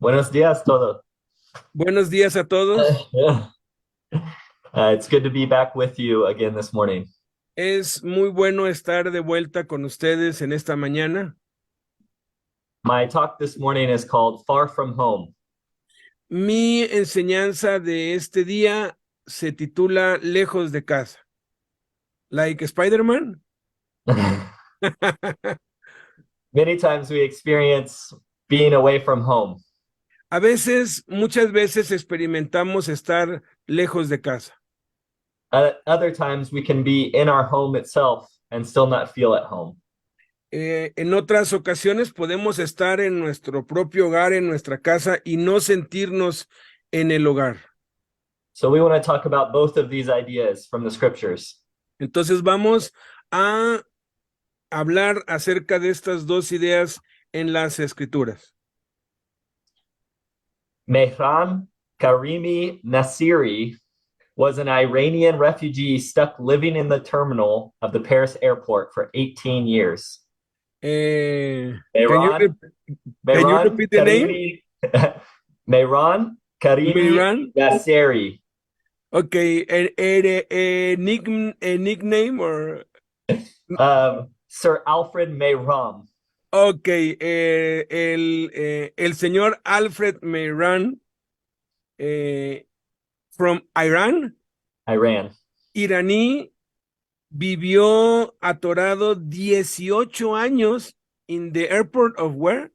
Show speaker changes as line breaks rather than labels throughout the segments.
Buenos días, todo.
Buenos días a todos.
Yeah. It's good to be back with you again this morning.
Es muy bueno estar de vuelta con ustedes en esta mañana.
My talk this morning is called Far From Home.
Mi enseñanza de este día se titula Lejos de casa. Like Spider-Man.
Many times we experience being away from home.
Muchas veces experimentamos estar lejos de casa.
Other times we can be in our home itself and still not feel at home.
En otras ocasiones podemos estar en nuestro propio hogar, en nuestra casa, y no sentirnos en el hogar.
So we want to talk about both of these ideas from the scriptures.
Entonces vamos a hablar acerca de estas dos ideas en las escrituras.
Mehran Karimi Nasiri was an Iranian refugee stuck living in the terminal of the Paris airport for 18 years.
Can
Mehran
you repeat the name?
Karimi Mehran Karimi
Miran.
Nasseri.
Okay, a nickname or
Sir Alfred Mehran.
okay, el señor Alfred Mehran from Iran, iraní, vivió atorado 18 años in the airport of where?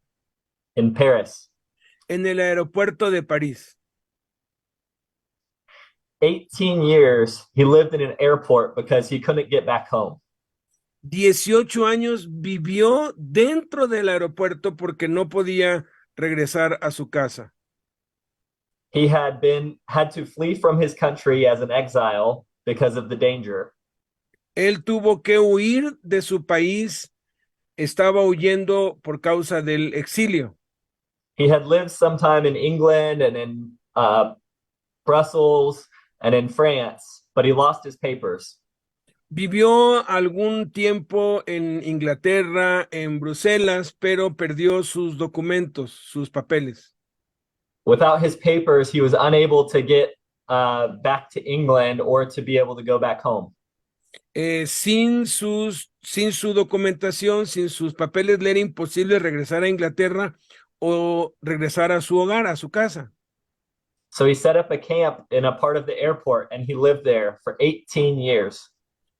In Paris.
En el aeropuerto de París.
18 years he lived in an airport because he couldn't get back home.
18 años vivió dentro del aeropuerto porque no podía regresar a su casa.
He had to flee from his country as an exile because of the danger.
Él tuvo que huir de su país, estaba huyendo por causa del exilio.
He had lived sometime in England and in Brussels and in France, but he lost his papers.
Vivió algún tiempo en Inglaterra, en Bruselas, pero perdió sus documentos, sus papeles.
Without his papers, he was unable to get back to England or to be able to go back home.
Sin su documentación, sin sus papeles, le era imposible regresar a Inglaterra o regresar a su hogar, a su casa.
So he set up a camp in a part of the airport and he lived there for 18 years.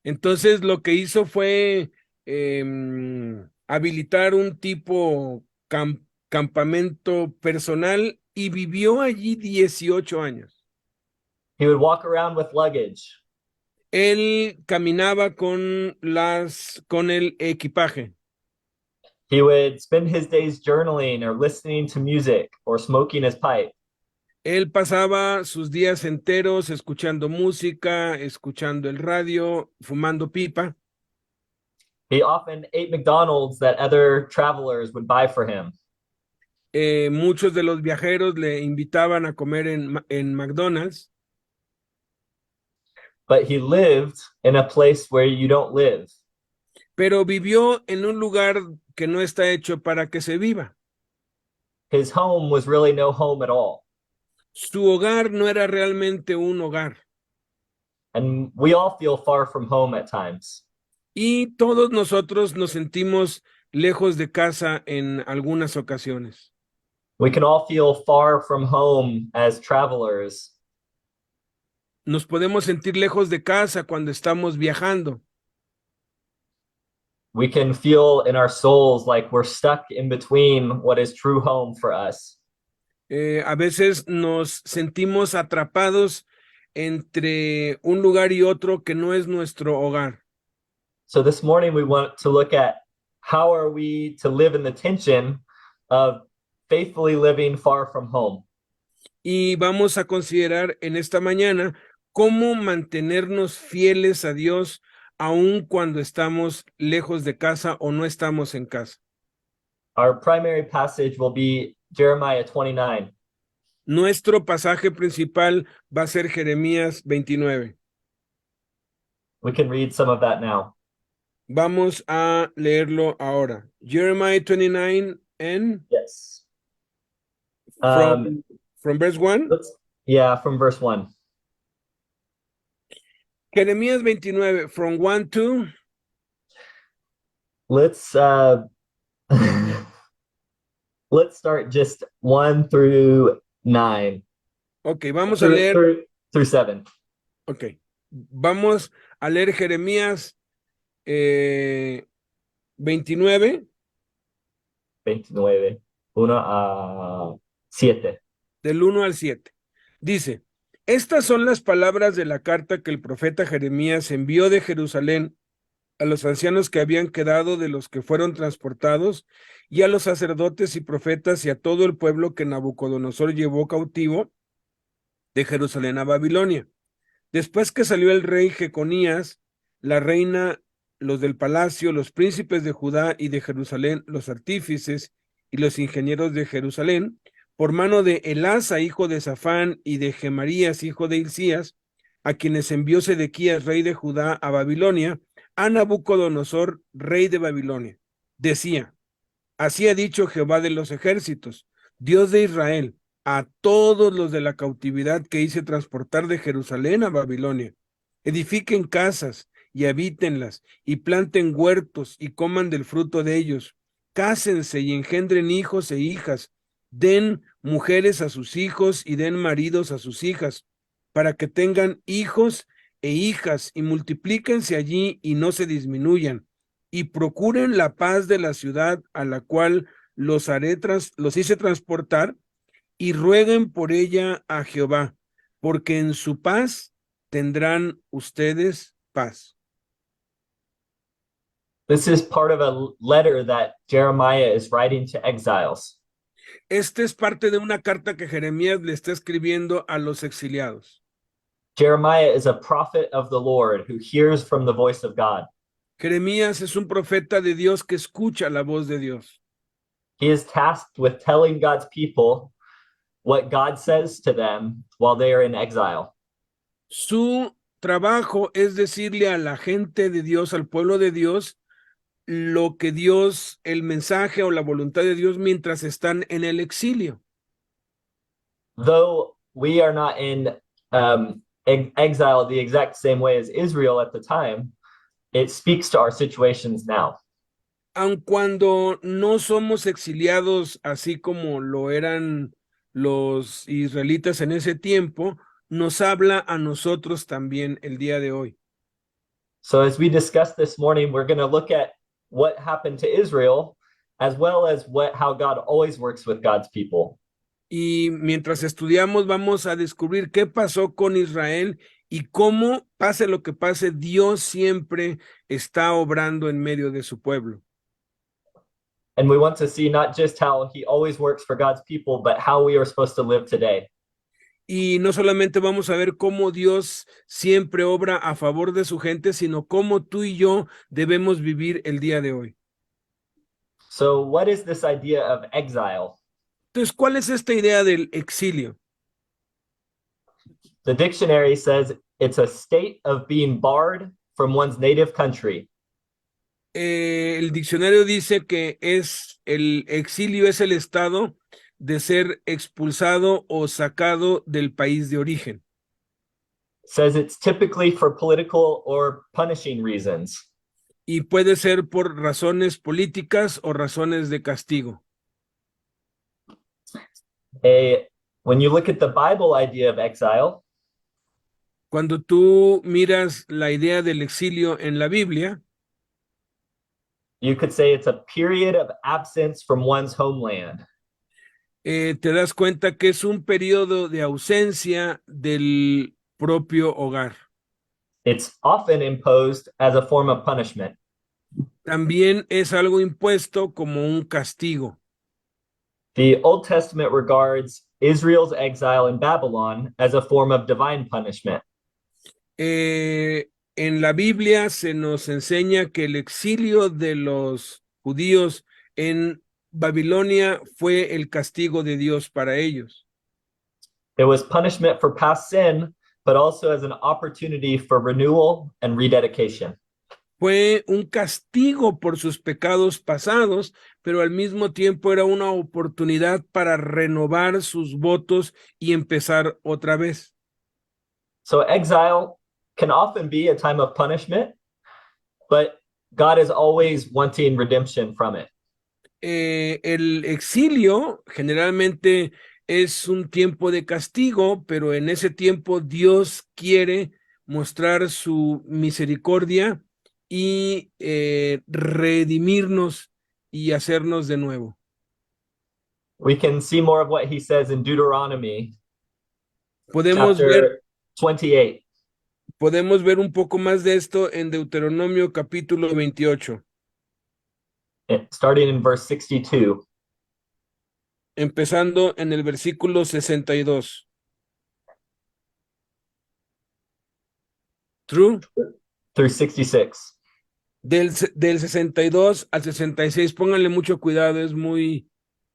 Entonces lo que hizo fue habilitar un tipo campamento personal y vivió allí 18 años.
He would walk around with luggage.
Él caminaba con el equipaje.
He would spend his days journaling or listening to music or smoking his pipe.
Él pasaba sus días enteros escuchando música, escuchando el radio, fumando pipa.
He often ate McDonald's that other travelers would buy for him.
Muchos de los viajeros le invitaban a comer en McDonald's.
But he lived in a place where you don't live.
Pero vivió en un lugar que no está hecho para que se viva.
His home was really no home at all.
Su hogar no era realmente un hogar.
And we all feel far from home at times.
Y todos nosotros nos sentimos lejos de casa en algunas ocasiones.
We can all feel far from home as travelers.
Nos podemos sentir lejos de casa cuando estamos viajando.
We can feel in our souls like we're stuck in between what is true home for us.
A veces nos sentimos atrapados entre un lugar y otro que no es nuestro hogar.
So this morning we want to look at how are we to live in the tension of faithfully living far from home.
Y vamos a considerar en esta mañana cómo mantenernos fieles a Dios aun cuando estamos lejos de casa o no estamos en casa.
Our primary passage will be Jeremiah 29.
Nuestro pasaje principal va a ser Jeremías 29.
We can read some of that now.
Vamos a leerlo ahora. Jeremiah 29 and
Yes.
From verse 1.
From verse 1.
Jeremías 29, from 1 to.
Let's let's start just 1 through 9.
Ok, vamos a leer.
Through 7.
Ok, vamos a leer Jeremías 29.
29, 1 a 7.
Del 1 al 7. Dice, estas son las palabras de la carta que el profeta Jeremías envió de Jerusalén a los ancianos que habían quedado de los que fueron transportados, y a los sacerdotes y profetas y a todo el pueblo que Nabucodonosor llevó cautivo de Jerusalén a Babilonia. Después que salió el rey Jeconías, la reina, los del palacio, los príncipes de Judá y de Jerusalén, los artífices y los ingenieros de Jerusalén, por mano de Elasa, hijo de Safán, y de Gemarías, hijo de Hilcías, a quienes envió Sedequías, rey de Judá, a Babilonia, a Nabucodonosor, rey de Babilonia. Decía, así ha dicho Jehová de los ejércitos, Dios de Israel, a todos los de la cautividad que hice transportar de Jerusalén a Babilonia. Edifiquen casas y habítenlas, y planten huertos y coman del fruto de ellos. Cásense y engendren hijos e hijas. Den mujeres a sus hijos y den maridos a sus hijas, para que tengan hijos e hijas y multiplíquense allí y no se disminuyan. Y procuren la paz de la ciudad a la cual los hice transportar, y rueguen por ella a Jehová, porque en su paz tendrán ustedes paz.
This is part of a letter that Jeremiah is writing to exiles.
Este es parte de una carta que Jeremías le está escribiendo a los exiliados.
Jeremiah is a prophet of the Lord who hears from the voice of God.
Jeremías es un profeta de Dios que escucha la voz de Dios.
He is tasked with telling God's people what God says to them while they are in exile.
Su trabajo es decirle a la gente de Dios, al pueblo de Dios, lo que Dios, el mensaje o la voluntad de Dios mientras están en el exilio.
Though we are not in exile the exact same way as Israel at the time, it speaks to our situations now.
Aun cuando no somos exiliados así como lo eran los israelitas en ese tiempo, nos habla a nosotros también el día de hoy.
So as we discussed this morning, we're going to look at what happened to Israel, as well as how God always works with God's people.
Y mientras estudiamos, vamos a descubrir qué pasó con Israel y cómo, pase lo que pase, Dios siempre está obrando en medio de su pueblo.
And we want to see not just how he always works for God's people, but how we are supposed to live today.
Y no solamente vamos a ver cómo Dios siempre obra a favor de su gente, sino cómo tú y yo debemos vivir el día de hoy.
So what is this idea of exile?
Entonces, ¿cuál es esta idea del exilio?
The dictionary says it's a state of being barred from one's native country.
El diccionario dice que el exilio es el estado de ser expulsado o sacado del país de origen.
Says it's typically for political or punishing reasons.
Y puede ser por razones políticas o razones de castigo.
When you look at the Bible idea of exile,
cuando tú miras la idea del exilio en la Biblia,
you could say it's a period of absence from one's homeland.
Te das cuenta que es un periodo de ausencia del propio hogar.
It's often imposed as a form of punishment.
También es algo impuesto como un castigo.
The Old Testament regards Israel's exile in Babylon as a form of divine punishment.
En la Biblia se nos enseña que el exilio de los judíos en Babilonia fue el castigo de Dios para ellos.
It was punishment for past sin, but also as an opportunity for renewal and rededication.
Fue un castigo por sus pecados pasados, pero al mismo tiempo era una oportunidad para renovar sus votos y empezar otra vez.
So exile can often be a time of punishment, but God is always wanting redemption from it.
El exilio generalmente es un tiempo de castigo, pero en ese tiempo Dios quiere mostrar su misericordia y redimirnos y hacernos de nuevo.
We can see more of what he says in Deuteronomy
Podemos ver,
chapter 28.
podemos ver un poco más de esto en Deuteronomio capítulo 28,
Starting in verse 62.
empezando en el versículo 62. True.
Through 66.
Del 62 al 66, pónganle mucho cuidado, es muy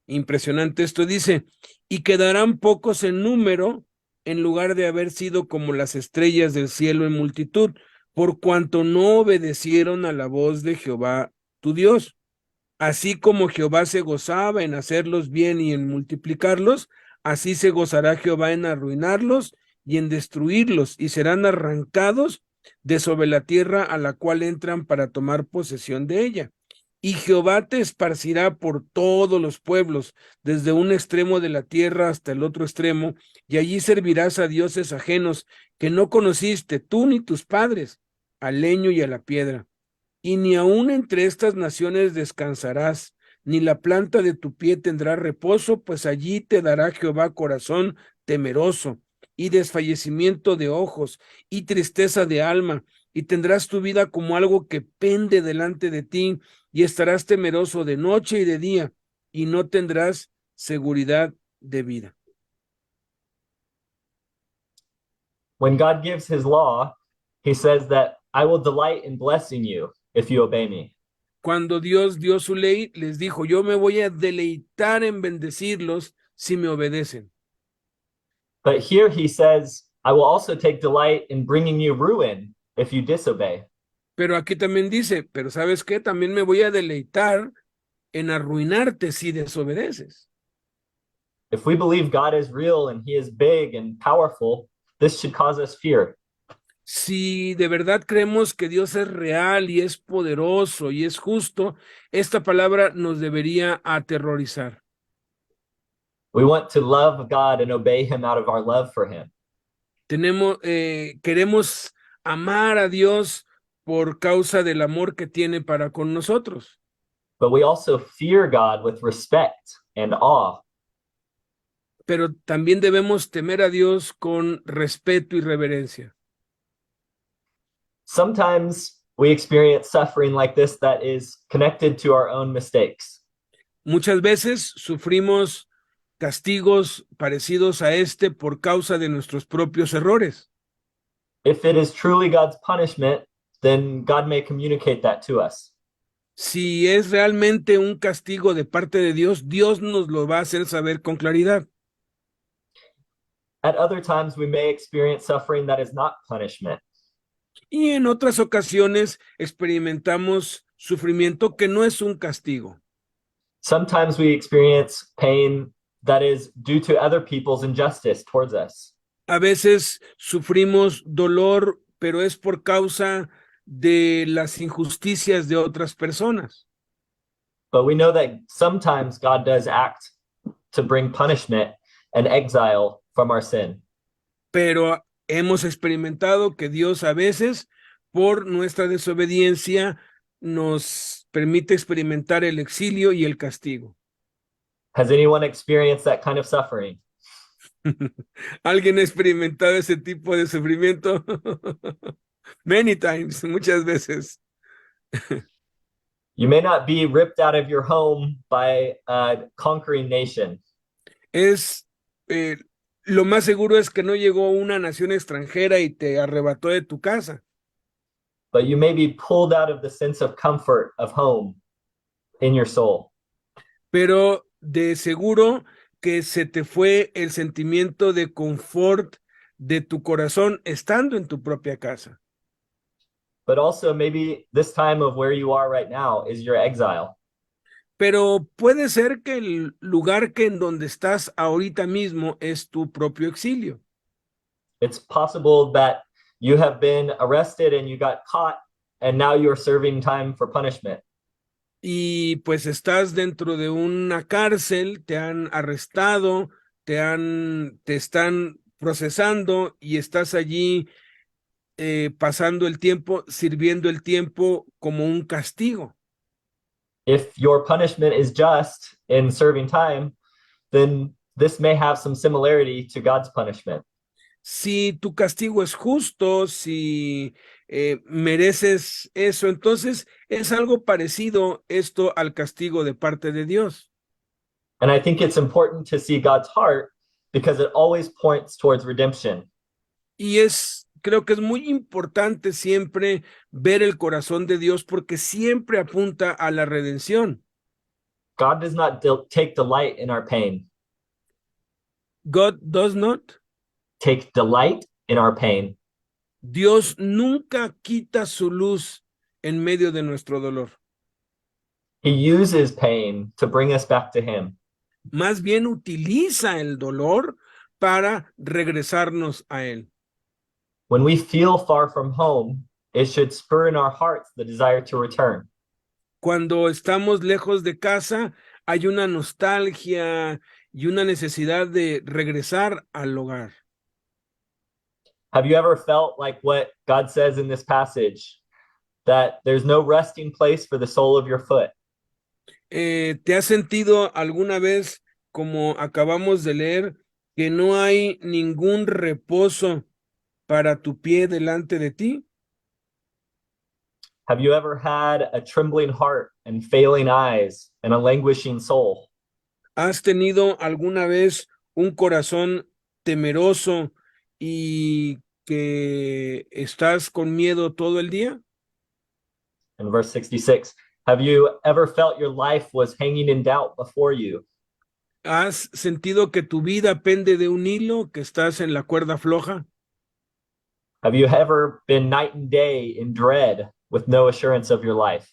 impresionante. Esto dice, y quedarán pocos en número en lugar de haber sido como las estrellas del cielo en multitud, por cuanto no obedecieron a la voz de Jehová tu Dios. Así como Jehová se gozaba en hacerlos bien y en multiplicarlos, así se gozará Jehová en arruinarlos y en destruirlos, y serán arrancados de sobre la tierra a la cual entran para tomar posesión de ella. Y Jehová te esparcirá por todos los pueblos, desde un extremo de la tierra hasta el otro extremo, y allí servirás a dioses ajenos que no conociste tú ni tus padres, al leño y a la piedra. Y ni aun entre estas naciones descansarás, ni la planta de tu pie tendrá reposo, pues allí te dará Jehová corazón temeroso, y desfallecimiento de ojos, y tristeza de alma, y tendrás tu vida como algo que pende delante de ti, y estarás temeroso de noche y de día, y no tendrás seguridad de vida.
When God gives his law, he says that I will delight in blessing you if you obey me.
Cuando Dios dio su ley, les dijo, yo me voy a deleitar en bendecirlos si me obedecen.
But here he says, I will also take delight in bringing you ruin if you disobey.
Pero aquí también dice, pero ¿sabes qué? También me voy a deleitar en arruinarte si desobedeces.
If we believe God is real and he is big and powerful, this should cause us fear.
Si de verdad creemos que Dios es real y es poderoso y es justo, esta palabra nos debería aterrorizar.
We want to love God and obey him out of our love for him.
Queremos amar a Dios por causa del amor que tiene para con nosotros.
But we also fear God with respect and awe.
Pero también debemos temer a Dios con respeto y reverencia.
Sometimes we experience suffering like this that is connected to our own mistakes.
Muchas veces sufrimos castigos parecidos a este por causa de nuestros propios errores.
If it is truly God's punishment, then God may communicate that to us.
Si es realmente un castigo de parte de Dios, Dios nos lo va a hacer saber con claridad.
At other times, we may experience suffering that is not punishment.
Y en otras ocasiones experimentamos sufrimiento que no es un castigo.
Sometimes we experience pain that is due to other people's injustice towards us.
A veces sufrimos dolor, pero es por causa de las injusticias de otras personas.
But we know that sometimes God does act to bring punishment and exile from our sin.
Pero hemos experimentado que Dios a veces, por nuestra desobediencia, nos permite experimentar el exilio y el castigo.
Has anyone experienced that kind of suffering?
¿Alguien ha experimentado ese tipo de sufrimiento? Many times, muchas veces.
You may not be ripped out of your home by a conquering nation.
Lo más seguro es que no llegó una nación extranjera y te arrebató de tu casa.
But you may be pulled out of the sense of comfort of home in your soul.
Pero de seguro que se te fue el sentimiento de confort de tu corazón estando en tu propia casa.
But also maybe this time of where you are right now is your exile.
Pero puede ser que el lugar que en donde estás ahorita mismo es tu propio exilio.
It's possible that you have been arrested and you got caught, and now you're serving time for punishment.
Y pues estás dentro de una cárcel, te han arrestado, te están procesando y estás allí pasando el tiempo, sirviendo el tiempo como un castigo.
If your punishment is just in serving time, then this may have some similarity to God's punishment.
Si tu castigo es justo, si mereces eso, entonces es algo parecido esto al castigo de parte de Dios.
And I think it's important to see God's heart because it always points towards redemption.
Y creo que es muy importante siempre ver el corazón de Dios porque siempre apunta a la redención.
God does not take delight in our pain.
God does not.
Take delight in our pain.
Dios nunca quita su luz en medio de nuestro dolor.
He uses pain to bring us back to him.
Más bien utiliza el dolor para regresarnos a él.
When we feel far from home, it should spur in our hearts the desire to return.
Cuando estamos lejos de casa, hay una nostalgia y una necesidad de regresar al hogar.
Have you ever felt like what God says in this passage, that there's no resting place for the sole of your foot?
¿Te has sentido alguna vez, como acabamos de leer, que no hay ningún reposo para tu pie delante de ti?
Have you ever had a trembling heart and failing eyes and a languishing soul?
¿Has tenido alguna vez un corazón temeroso y que estás con miedo todo el día?
In verse 66, have you ever felt your life was hanging in doubt before you?
¿Has sentido que tu vida pende de un hilo, que estás en la cuerda floja?
Have you ever been night and day in dread with no assurance of your life?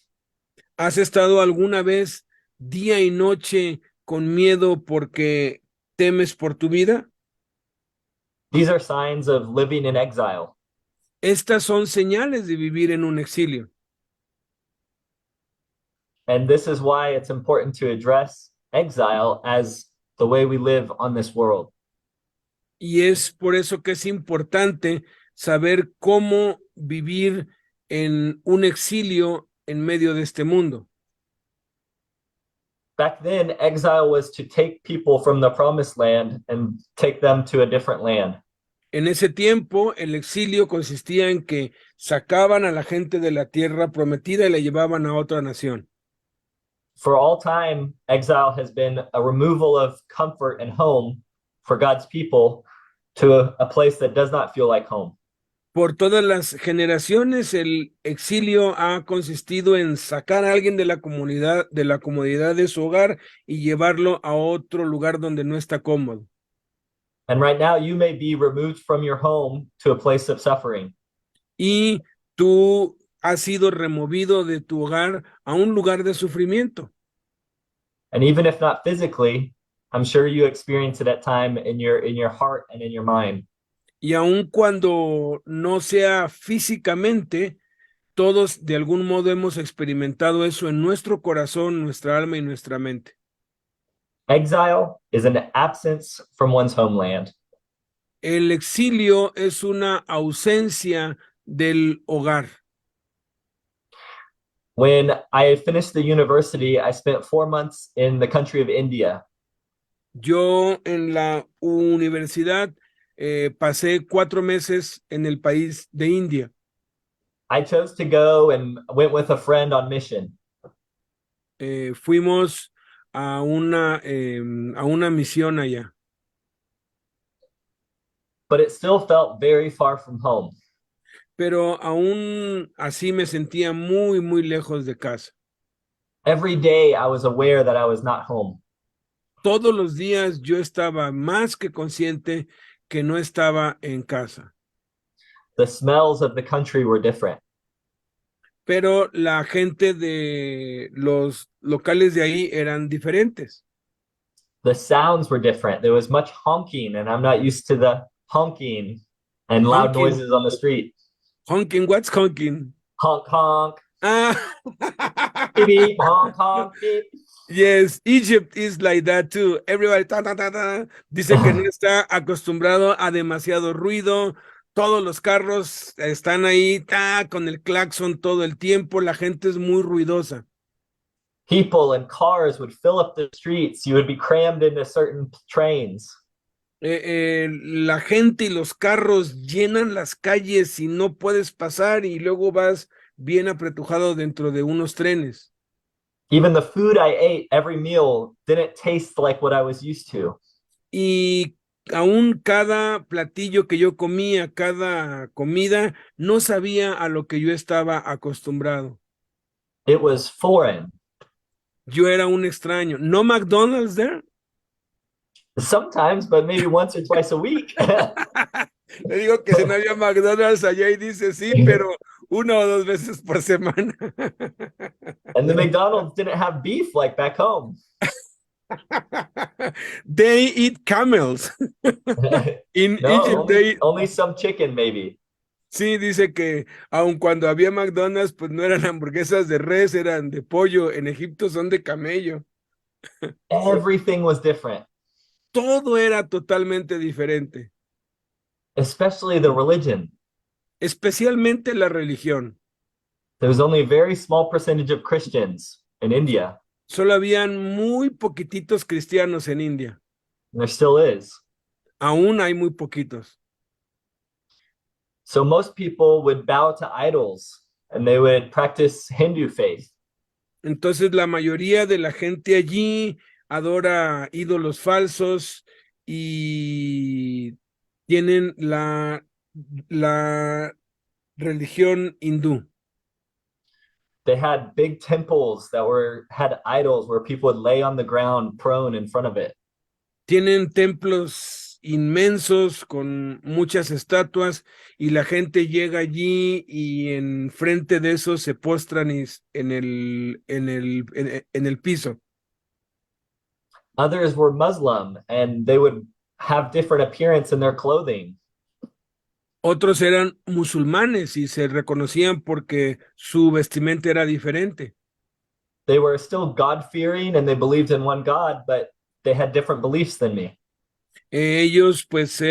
¿Has estado alguna vez día y noche con miedo porque temes por tu vida?
These are signs of living in exile.
Estas son señales de vivir en un exilio.
And this is why it's important to address exile as the way we live on this world.
Y es por eso que es importante saber cómo vivir en un exilio en medio de este mundo.
Back then, exile was to take people from the promised land and take them to a different land.
En ese tiempo, el exilio consistía en que sacaban a la gente de la tierra prometida y la llevaban a otra nación.
For all time, exile has been a removal of comfort and home for God's people to a place that does not feel like home.
Por todas las generaciones, el exilio ha consistido en sacar a alguien de la comunidad, de la comodidad de su hogar y llevarlo a otro lugar donde no está cómodo.
And right now, you may be removed from your home to a place of suffering.
Y tú has sido removido de tu hogar a un lugar de sufrimiento.
And even if not physically, I'm sure you experience it at time in your heart and in your mind.
Y aun cuando no sea físicamente, todos de algún modo hemos experimentado eso en nuestro corazón, nuestra alma y nuestra mente.
Exile is an absence from one's homeland.
El exilio es una ausencia del hogar.
When I finished the university, I spent 4 months in the country of India.
Yo en la universidad pasé 4 meses en el país de India.
I chose to go and went with a friend on mission.
Fuimos a una misión allá.
But it still felt very far from home.
Pero aún así me sentía muy, muy lejos de casa.
Every day I was aware that I was not home.
Todos los días yo estaba más que consciente que no estaba en casa.
The smells of the country were different.
pero la gente de los locales de ahí eran diferentes.
The sounds were different. There was much honking, and I'm not used to the honking and loud
Honking,
noises on the street.
honking, what's honking?
Honk, honk,
Ah,
beep, beep, honk, honk, beep.
yes, Egypt is like that too. Everybody, ta, ta, ta, ta. Dice que no está acostumbrado a demasiado ruido. Todos los carros están ahí, ta, con el claxon todo el tiempo. La gente es muy ruidosa.
People and cars would fill up the streets. You would be crammed into certain trains.
La gente y los carros llenan las calles y no puedes pasar y luego vas bien apretujado dentro de unos trenes.
Even the food I ate every meal didn't taste like what I was used to.
Y aún cada platillo que yo comía, cada comida, no sabía a lo que yo estaba acostumbrado.
It was foreign.
Yo era un extraño. ¿No McDonald's there?
Sometimes, but maybe once or twice a week.
Le digo que si no había McDonald's allá y dice sí, pero 1 o 2 veces por semana.
And the McDonald's didn't have beef like back home.
They eat camels. In
No,
Egypt, they...
only some chicken, maybe.
Sí, dice que aun cuando había McDonald's, pues no eran hamburguesas de res, eran de pollo. En Egipto son de camello.
Everything was different,
Todo era totalmente diferente,
especially the religion.
especialmente la religión.
There was only a very small percentage of Christians in India,
Solo habían muy poquititos cristianos en India.
and there still is.
Aún hay muy poquitos.
So most people would bow to idols and they would practice Hindu faith.
Entonces la mayoría de la gente allí adora ídolos falsos y tienen la religión hindú.
They had big temples that had idols where people would lay on the ground prone in front of it.
Tienen templos inmensos con muchas estatuas y la gente llega allí y enfrente de eso se postran en el piso.
Others were Muslim and they would have different appearance in their clothing.
Otros eran musulmanes y se reconocían porque su vestimenta era diferente.
They were still God-fearing and they believed in one God, but they had different beliefs than me.
Ellos pues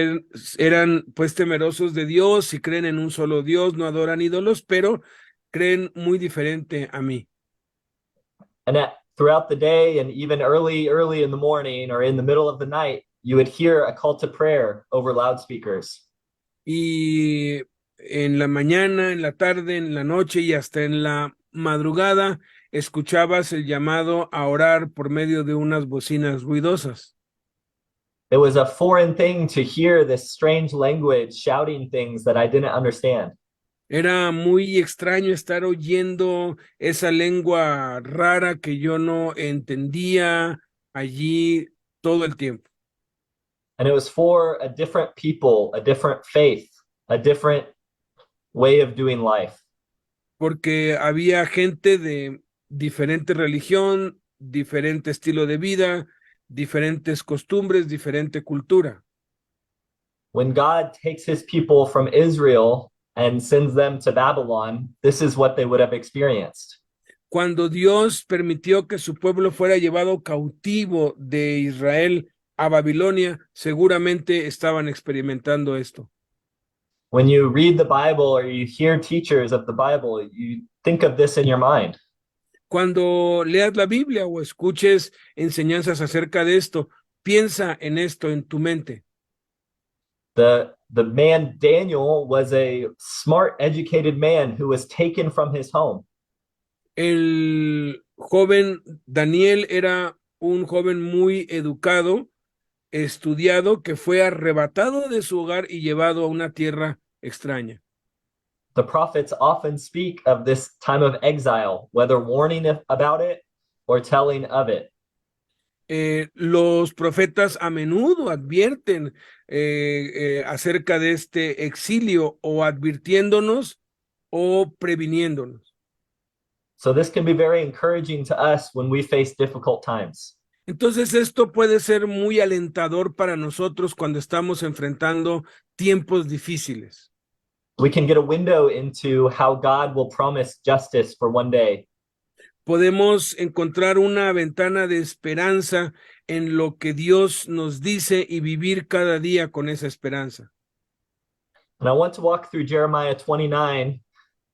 eran pues temerosos de Dios y creen en un solo Dios, no adoran ídolos, pero creen muy diferente a mí.
And throughout the day and even early in the morning or in the middle of the night, you would hear a call to prayer over loudspeakers.
Y en la mañana, en la tarde, en la noche y hasta en la madrugada escuchabas el llamado a orar por medio de unas bocinas ruidosas.
It was a foreign thing to hear this strange language shouting things that I didn't understand.
Era muy extraño estar oyendo esa lengua rara que yo no entendía allí todo el tiempo.
And it was for a different people, a different faith, a different way of doing life.
Porque había gente de diferente religión, diferente estilo de vida, diferentes costumbres, diferente cultura.
When God takes his people from Israel and sends them to Babylon, this is what they would have experienced.
Cuando Dios permitió que su pueblo fuera llevado cautivo de Israel a Babilonia, seguramente estaban experimentando esto.
When you read the Bible or you hear teachers of the Bible, you think of this in your mind.
Cuando leas la Biblia o escuches enseñanzas acerca de esto, piensa en esto en tu mente.
The man Daniel was a smart, educated man who was taken from his home.
El joven Daniel era un joven muy educado, estudiado, que fue arrebatado de su hogar y llevado a una tierra extraña.
The prophets often speak of this time of exile, whether warning about it or telling of it.
Los profetas a menudo advierten acerca de este exilio o advirtiéndonos o previniéndonos.
So this can be very encouraging to us when we face difficult times.
Entonces esto puede ser muy alentador para nosotros cuando estamos enfrentando tiempos difíciles.
We can get a window into how God will promise justice for one day.
Podemos encontrar una ventana de esperanza en lo que Dios nos dice y vivir cada día con esa esperanza.
And I want to walk through Jeremiah 29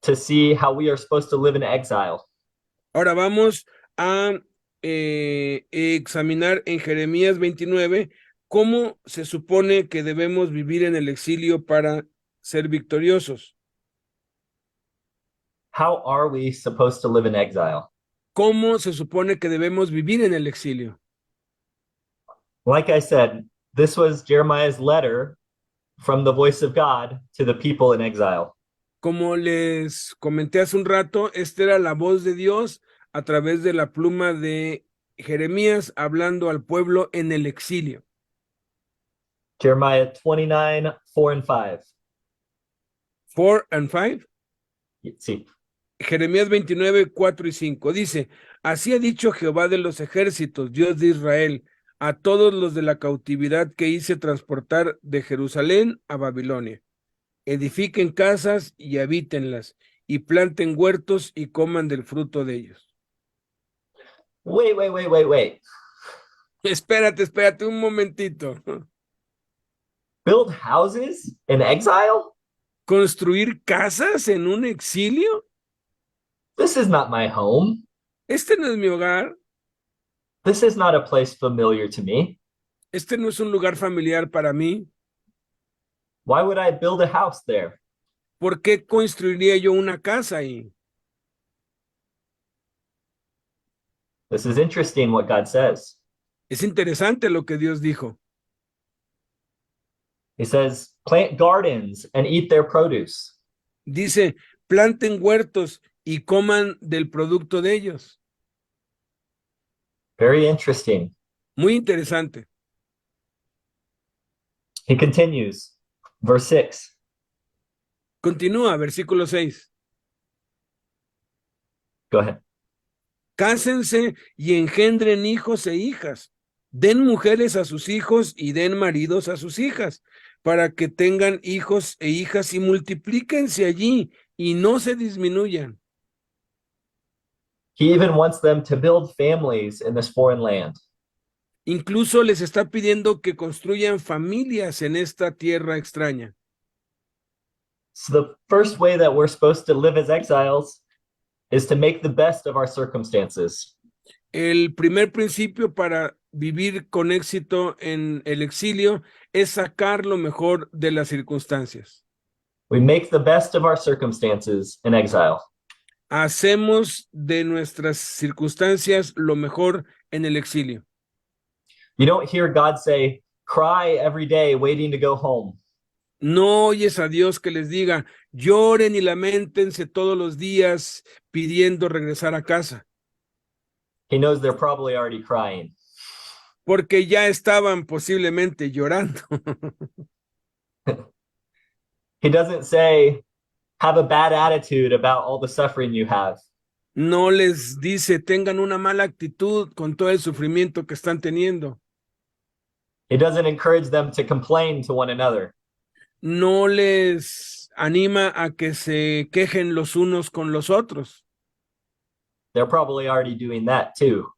to see how we are supposed to live in exile.
Ahora vamos a examinar en Jeremías 29 cómo se supone que debemos vivir en el exilio para ser victoriosos.
How are we supposed to live in exile?
¿Cómo se supone que debemos vivir en el exilio?
Like I said, this was Jeremiah's letter from the voice of God to the people in exile.
Como les comenté hace un rato, esta era la voz de Dios a través de la pluma de Jeremías hablando al pueblo en el exilio.
Jeremiah 29, 4 and 5.
4 and 5.
Sí.
Jeremías 29, 4 y 5. Dice, así ha dicho Jehová de los ejércitos, Dios de Israel, a todos los de la cautividad que hice transportar de Jerusalén a Babilonia. Edifiquen casas y habítenlas, y planten huertos y coman del fruto de ellos.
Wait.
Espérate un momentito.
Build houses in exile?
¿Construir casas en un exilio?
This is not my home.
Este no es mi hogar.
This is not a place familiar to me.
Este no es un lugar familiar para mí.
Why would I build a house there?
¿Por qué construiría yo una casa ahí?
This is interesting what God says.
Es interesante lo que Dios dijo.
He says, plant gardens and eat their produce.
Dice, planten huertos y coman del producto de ellos.
Very interesting.
Muy interesante.
He continues, verse 6.
Continúa, versículo 6.
Go ahead.
Cásense y engendren hijos e hijas. Den mujeres a sus hijos y den maridos a sus hijas, para que tengan hijos e hijas y multiplíquense allí y no se disminuyan.
He even wants them to build families in this foreign land.
Incluso les está pidiendo que construyan familias en esta tierra extraña.
So the first way that we're supposed to live as exiles is to make the best of our circumstances.
El primer principio para vivir con éxito en el exilio es sacar lo mejor de las circunstancias.
We make the best of our circumstances in exile.
Hacemos de nuestras circunstancias lo mejor en el exilio.
You don't hear God say, cry every day waiting to go home.
No oyes a Dios que les diga, lloren y lamentense todos los días pidiendo regresar a casa.
He knows they're probably already crying.
Porque ya estaban posiblemente llorando.
He doesn't say, have a bad attitude about all the suffering you have.
No les dice, tengan una mala actitud con todo el sufrimiento que están teniendo.
He doesn't encourage them to complain to one another.
No les anima a que se quejen los unos con los otros.
They're probably already doing that too.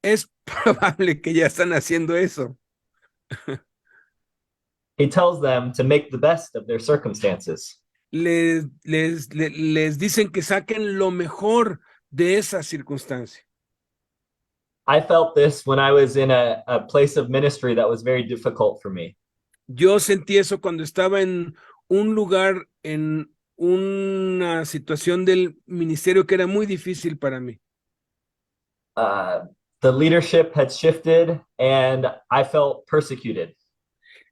Es probable que ya están haciendo eso.
He tells them to make the best of their circumstances.
Les dicen que saquen lo mejor de esa circunstancia.
I felt this when I was in a place of ministry that was very difficult for me.
Yo sentí eso cuando estaba en un lugar, en una situación del ministerio que era muy difícil para mí.
The leadership had shifted and I felt persecuted.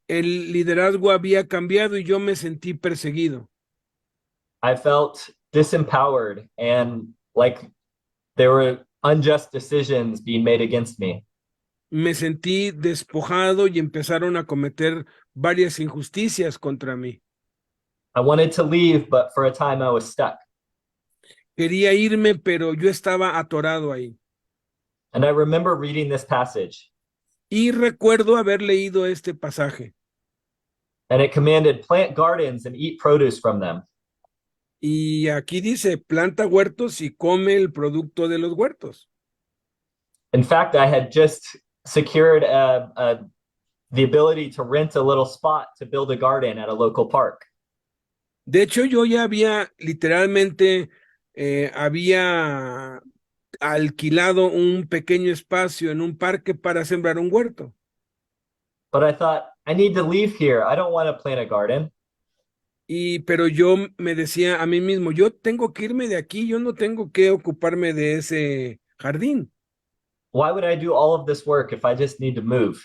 El liderazgo había cambiado y yo me sentí perseguido.
I felt disempowered and like there were unjust decisions being made against me.
Me sentí despojado y empezaron a cometer varias injusticias contra mí.
I wanted to leave, but for a time I was stuck.
Quería irme, pero yo estaba atorado ahí.
And I remember reading this passage,
Y recuerdo haber leído este pasaje.
and it commanded plant gardens and eat produce from them.
Y aquí dice, planta huertos y come el producto de los huertos.
In fact, I had just secured the ability to rent a little spot to build a garden at a local park.
De hecho, yo ya había literalmente, había alquilado un pequeño espacio en un parque para sembrar un huerto.
But I thought, I need to leave here. I don't want to plant a garden.
Pero yo me decía a mí mismo, yo tengo que irme de aquí, yo no tengo que ocuparme de ese jardín.
Why would I do all of this work if I just need to move?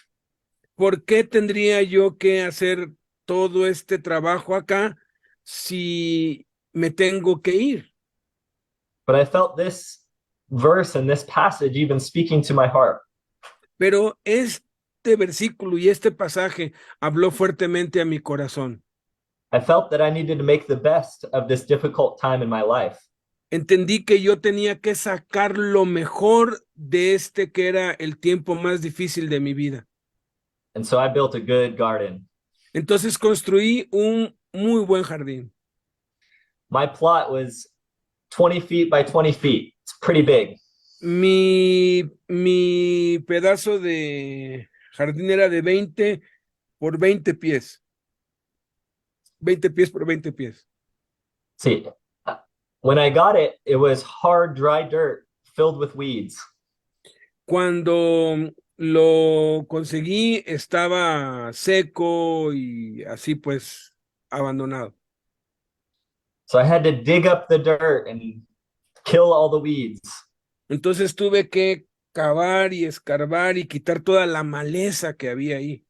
¿Por qué tendría yo que hacer todo este trabajo acá si me tengo que ir?
But I felt this verse and this passage even speaking to my heart.
Pero este versículo y este pasaje habló fuertemente a mi corazón.
I felt that I needed to make the best of this difficult time in my life.
Entendí que yo tenía que sacar lo mejor de este que era el tiempo más difícil de mi vida.
And so I built a good garden.
Entonces construí un muy buen jardín.
My plot was 20 feet by 20 feet. It's pretty big.
Mi pedazo de jardín era de 20 por 20 pies. 20 pies por 20 pies.
See, when I got it, it was hard, dry dirt filled with weeds.
Cuando lo conseguí, estaba seco y así pues abandonado.
So I had to dig up the dirt and kill all the weeds.
Entonces tuve que cavar y escarbar y quitar toda la maleza que había ahí.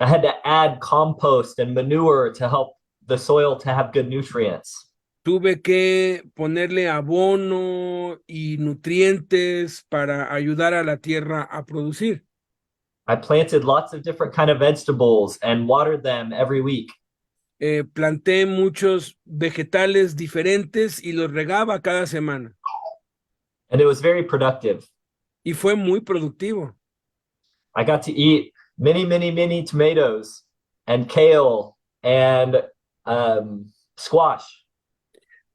I had to add compost and manure to help the soil to have good nutrients.
Tuve que ponerle abono y nutrientes para ayudar a la tierra a producir.
I planted lots of different kind of vegetables and watered them every week.
Planté muchos vegetales diferentes y los regaba cada semana.
And it was very productive.
Y fue muy productivo.
I got to eat many tomatoes and kale and squash.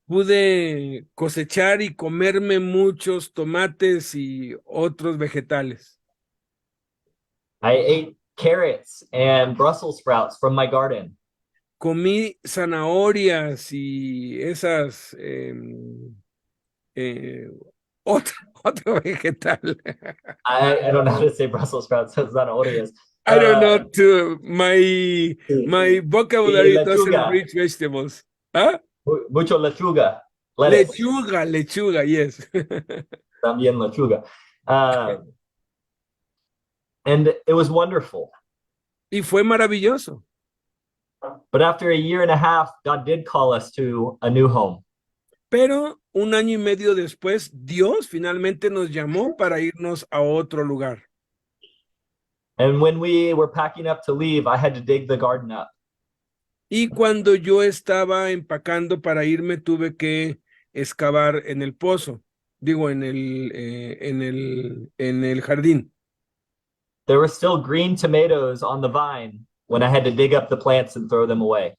Pude cosechar y comerme muchos tomates y otros vegetales.
I ate carrots and Brussels sprouts from my garden.
Comí zanahorias y esas otro vegetal.
I don't know how to say Brussels sprouts. Zanahorias.
I don't know too. My vocabulary doesn't
lechuga.
reach vegetables. ¿Ah?
Mucho lechuga. Lettuce.
Lechuga, yes.
También lechuga. And it was wonderful.
Y fue maravilloso.
But after a year and a half, God did call us to a new home.
Pero un año y medio después, Dios finalmente nos llamó para irnos a otro lugar.
And when we were packing up to leave, I had to dig the garden up.
Y cuando yo estaba empacando para irme, tuve que excavar en el pozo, digo, en el jardín.
There were still green tomatoes on the vine when I had to dig up the plants and throw them away.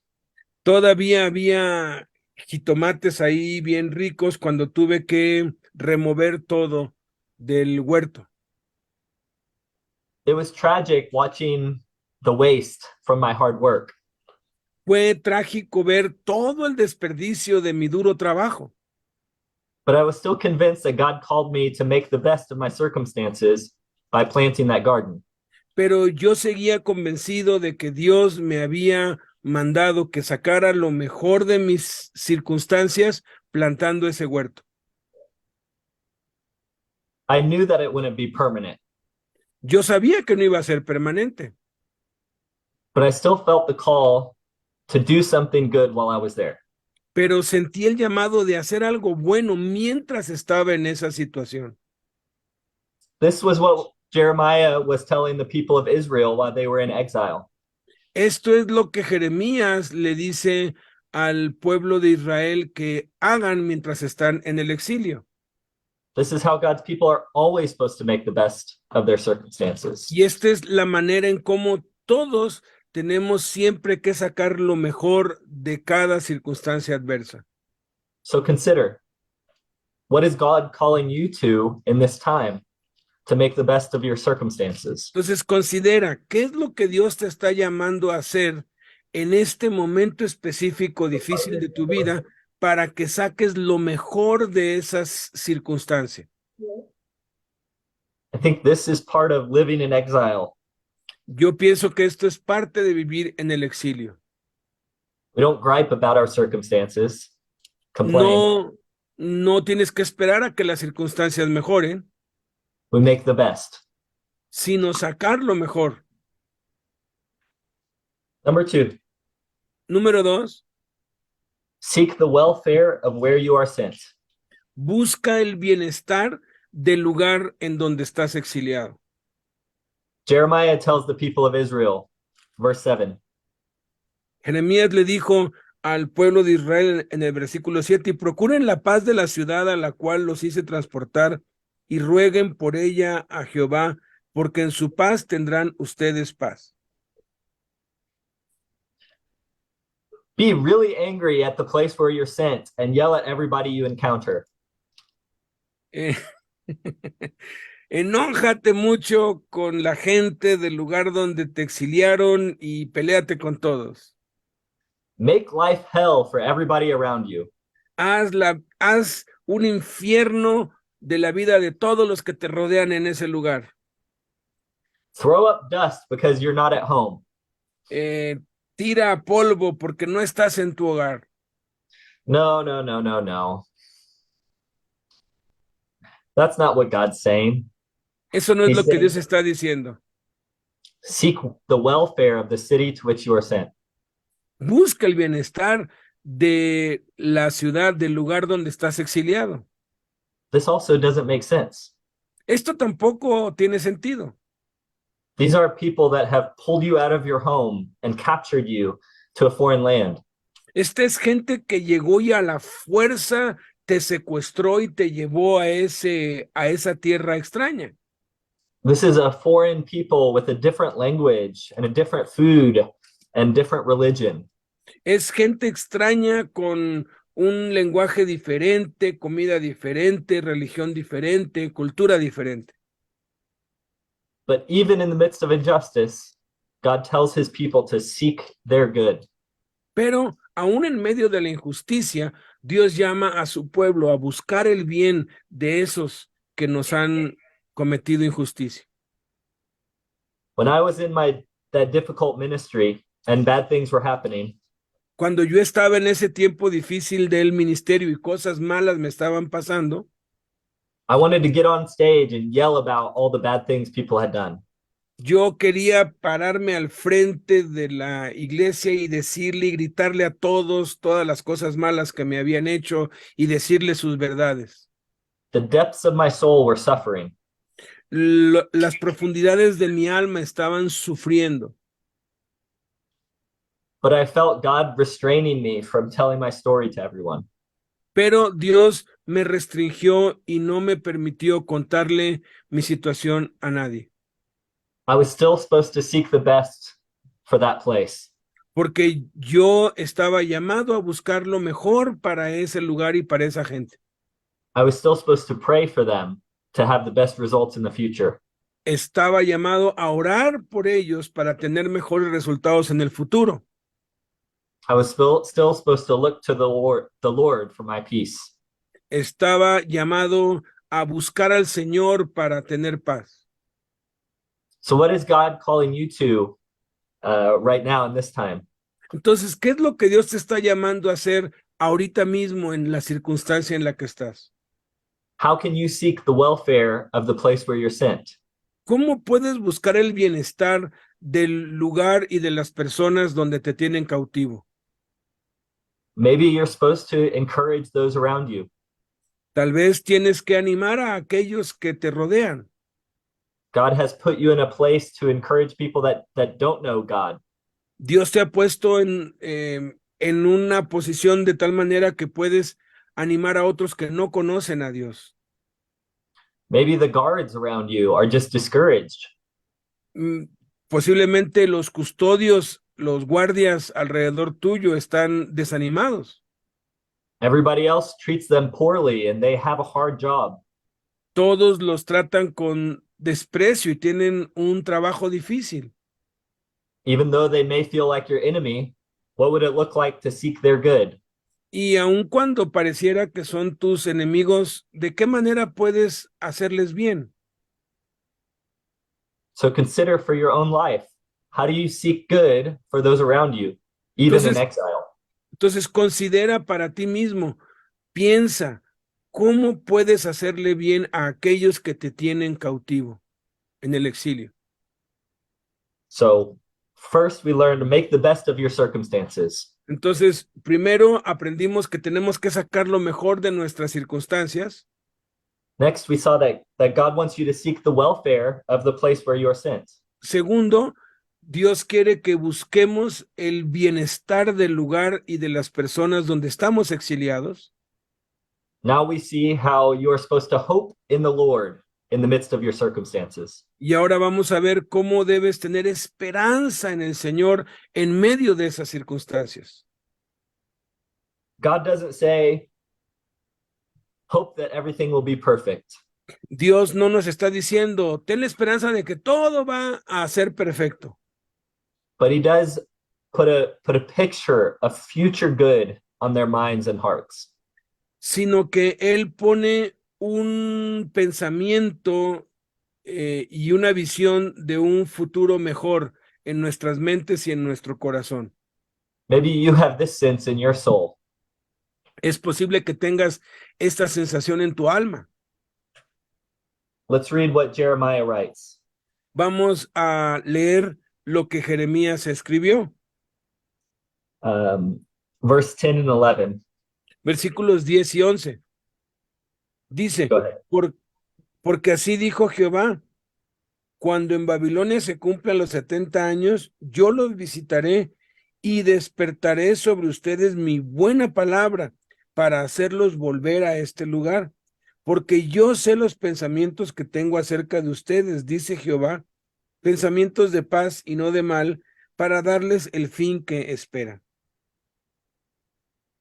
Todavía había jitomates ahí bien ricos cuando tuve que remover todo del huerto.
It was tragic watching the waste from my hard work.
Fue trágico ver todo el desperdicio de mi duro trabajo.
But I was still convinced that God called me to make the best of my circumstances by planting that garden.
Pero yo seguía convencido de que Dios me había mandado que sacara lo mejor de mis circunstancias plantando ese huerto.
I knew that it wouldn't be permanent.
Yo sabía que no iba a ser permanente.
But I still felt the call to do something good while I was there.
Pero sentí el llamado de hacer algo bueno mientras estaba en esa situación.
This was what Jeremiah was telling the people of Israel while they were in exile.
Esto es lo que Jeremías le dice al pueblo de Israel que hagan mientras están en el exilio.
This is how God's people are always supposed to make the best of their circumstances.
Y esta es la manera en cómo todos tenemos siempre que sacar lo mejor de cada circunstancia adversa.
So consider, what is God calling you to in this time to make the best of your circumstances?
Entonces considera, ¿qué es lo que Dios te está llamando a hacer en este momento específico difícil de tu vida para que saques lo mejor de esas circunstancias?
I think this is part of living in exile.
Yo pienso que esto es parte de vivir en el exilio.
We don't gripe about our circumstances, complain.
No tienes que esperar a que las circunstancias mejoren,
We make the best.
sino sacar lo mejor.
Number 2,
Número 2,
seek the welfare of where you are sent.
busca el bienestar del lugar en donde estás exiliado.
Jeremiah tells the people of Israel, verse 7,
Jeremías le dijo al pueblo de Israel en el versículo 7, y procuren la paz de la ciudad a la cual los hice transportar, y rueguen por ella a Jehová, porque en su paz tendrán ustedes paz.
be really angry at the place where you're sent and yell at everybody you encounter.
Eh, Enójate mucho con la gente del lugar donde te exiliaron y peléate con todos.
Make life hell for everybody around you.
Haz un infierno de la vida de todos los que te rodean en ese lugar.
Throw up dust because you're not at home.
Tira polvo porque no estás en tu hogar.
No, no, no, no, no. That's not what God's saying.
Eso no es
He's
lo que
saying,
Dios está diciendo.
seek the welfare of the city to which you are sent.
Busca el bienestar de la ciudad, del lugar donde estás exiliado.
This also doesn't make sense.
Esto tampoco tiene sentido.
These are people that have pulled you out of your home and captured you to a foreign land.
Esta es gente que llegó y a la fuerza te secuestró y te llevó a esa tierra extraña.
This is a foreign people with a different language and a different food and different religion.
Es gente extraña con un lenguaje diferente, comida diferente, religión diferente, cultura diferente.
But even in the midst of injustice, God tells his people to seek their good.
Pero aún en medio de la injusticia, Dios llama a su pueblo a buscar el bien de esos que nos han cometido injusticia.
When I was in that difficult ministry and bad things were happening,
Cuando yo estaba en ese tiempo difícil del ministerio y cosas malas me estaban pasando,
I wanted to get on stage and yell about all the bad things people had done.
yo quería pararme al frente de la iglesia y decirle y gritarle a todos todas las cosas malas que me habían hecho y decirle sus verdades.
The depths of my soul were suffering.
Las profundidades de mi alma estaban sufriendo.
But I felt God restraining me from telling my story to everyone.
Pero Dios me restringió y no me permitió contarle mi situación a nadie.
I was still supposed to seek the best for that place.
Porque yo estaba llamado a buscar lo mejor para ese lugar y para esa gente.
I was still supposed to pray for them to have the best results in the future.
Estaba llamado a orar por ellos para tener mejores resultados en el futuro.
I was still supposed to look to the Lord for my peace.
Estaba llamado a buscar al Señor para tener paz.
So what is God calling you to right now in this time?
Entonces, ¿qué es lo que Dios te está llamando a hacer ahorita mismo en la circunstancia en la que estás?
How can you seek the welfare of the place where you're sent?
¿Cómo puedes buscar el bienestar del lugar y de las personas donde te tienen cautivo?
Maybe you're supposed to encourage those around you.
Tal vez tienes que animar a aquellos que te rodean.
God has put you in a place to encourage people that don't know God.
Dios te ha puesto en una posición de tal manera que puedes animar a otros que no conocen a Dios.
Maybe the guards around you are just discouraged.
Posiblemente los custodios, los guardias alrededor tuyo están desanimados.
Everybody else treats them poorly and they have a hard job.
Todos los tratan con desprecio y tienen un trabajo difícil.
Even though they may feel like your enemy, what would it look like to seek their good?
Y aun cuando pareciera que son tus enemigos, ¿de qué manera puedes hacerles bien?
So consider for your own life, how do you seek good for those around you, even in exile?
Entonces considera para ti mismo, piensa, ¿cómo puedes hacerle bien a aquellos que te tienen cautivo en el exilio?
So first we learn to make the best of your circumstances.
Entonces, primero aprendimos que tenemos que sacar lo mejor de nuestras circunstancias.
Next, we saw that God wants you to seek the welfare of the place where you are sent.
Segundo, Dios quiere que busquemos el bienestar del lugar y de las personas donde estamos exiliados.
Now we see how you are supposed to hope in the Lord in the midst of your circumstances.
Y ahora vamos a ver cómo debes tener esperanza en el Señor en medio de esas circunstancias.
God doesn't say, hope that everything will be perfect.
Dios no nos está diciendo, ten la esperanza de que todo va a ser perfecto.
But he does put a picture of future good on their minds and hearts.
Sino que Él pone un pensamiento y una visión de un futuro mejor en nuestras mentes y en nuestro corazón.
Maybe you have this sense in your soul.
Es posible que tengas esta sensación en tu alma.
Let's read what Jeremiah writes.
Vamos a leer lo que Jeremías escribió.
Verse 10 and 11.
Versículos 10 y 11. Dice, porque así dijo Jehová, cuando en Babilonia se cumplan los 70 años, yo los visitaré y despertaré sobre ustedes mi buena palabra para hacerlos volver a este lugar, porque yo sé los pensamientos que tengo acerca de ustedes, dice Jehová, pensamientos de paz y no de mal, para darles el fin que esperan.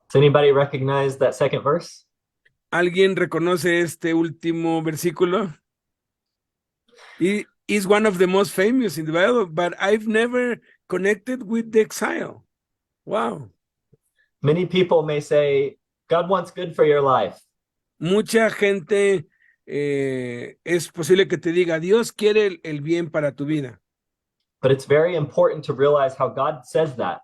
Does anybody recognize that second verse?
¿Alguien reconoce este último versículo? It is one of the most famous in the Bible, but I've never connected with the exile. Wow.
Many people may say, God wants good for your life.
Mucha gente es posible que te diga, Dios quiere el bien para tu vida.
But it's very important to realize how God says that.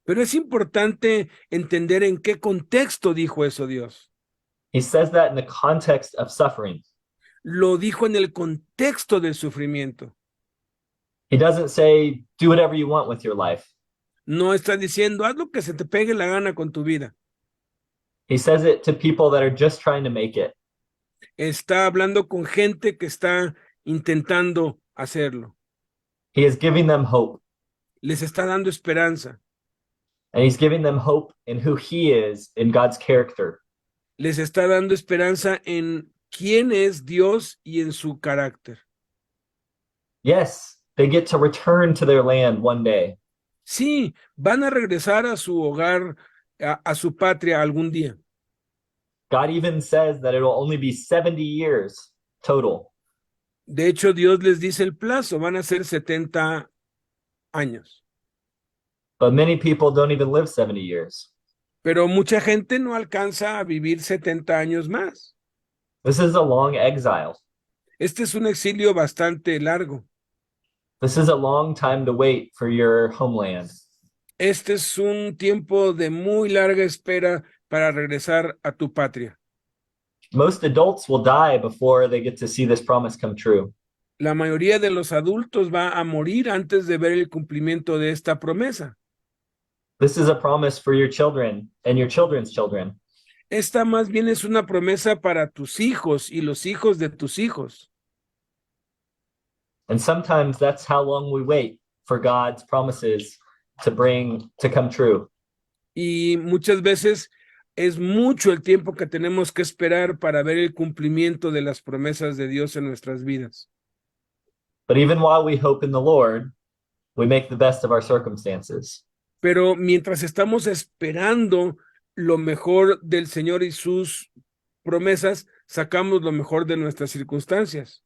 Pero es importante entender en qué contexto dijo eso Dios.
He says that in the context of suffering.
Lo dijo en el contexto del sufrimiento.
He doesn't say, do whatever you want with your life.
No está diciendo, haz lo que se te pegue la gana con tu vida.
He says it to people that are just trying to make it.
Está hablando con gente que está intentando hacerlo.
He is giving them hope.
Les está dando esperanza.
And he's giving them hope in who he is in God's character.
Les está dando esperanza en quién es Dios y en su carácter.
Yes, they get to return to their land one day.
Sí, van a regresar a su hogar, a su patria algún día.
God even says that it will only be 70 years total.
De hecho, Dios les dice el plazo, van a ser 70 años.
But many people don't even live 70 years.
Pero mucha gente no alcanza a vivir 70 años más.
This is a long exile.
Este es un exilio bastante largo.
This is a long time to wait for your homeland.
Este es un tiempo de muy larga espera para regresar a tu patria.
Most adults will die before they get to see this promise come true.
La mayoría de los adultos va a morir antes de ver el cumplimiento de esta promesa.
This is a promise for your children and your children's children.
Esta más bien es una promesa para tus hijos y los hijos de tus hijos.
And sometimes that's how long we wait for God's promises to come true.
Y muchas veces es mucho el tiempo que tenemos que esperar para ver el cumplimiento de las promesas de Dios en nuestras vidas.
But even while we hope in the Lord, we make the best of our circumstances.
Pero mientras estamos esperando lo mejor del Señor y sus promesas, sacamos lo mejor de nuestras circunstancias.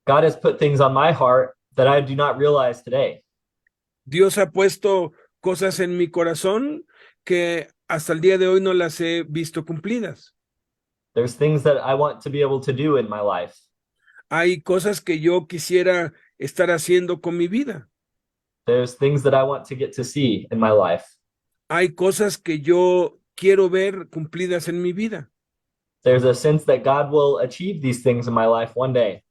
God has put things on my heart that I do not realize today.
Dios ha puesto cosas en mi corazón que hasta el día de hoy no las he visto cumplidas.
There's things that I want to be able to do in my life.
Hay cosas que yo quisiera estar haciendo con mi vida.
There's things that I want to get to see in my life.
Hay cosas que yo quiero ver cumplidas en mi vida.
There's a sense that God will achieve these things in my life one day.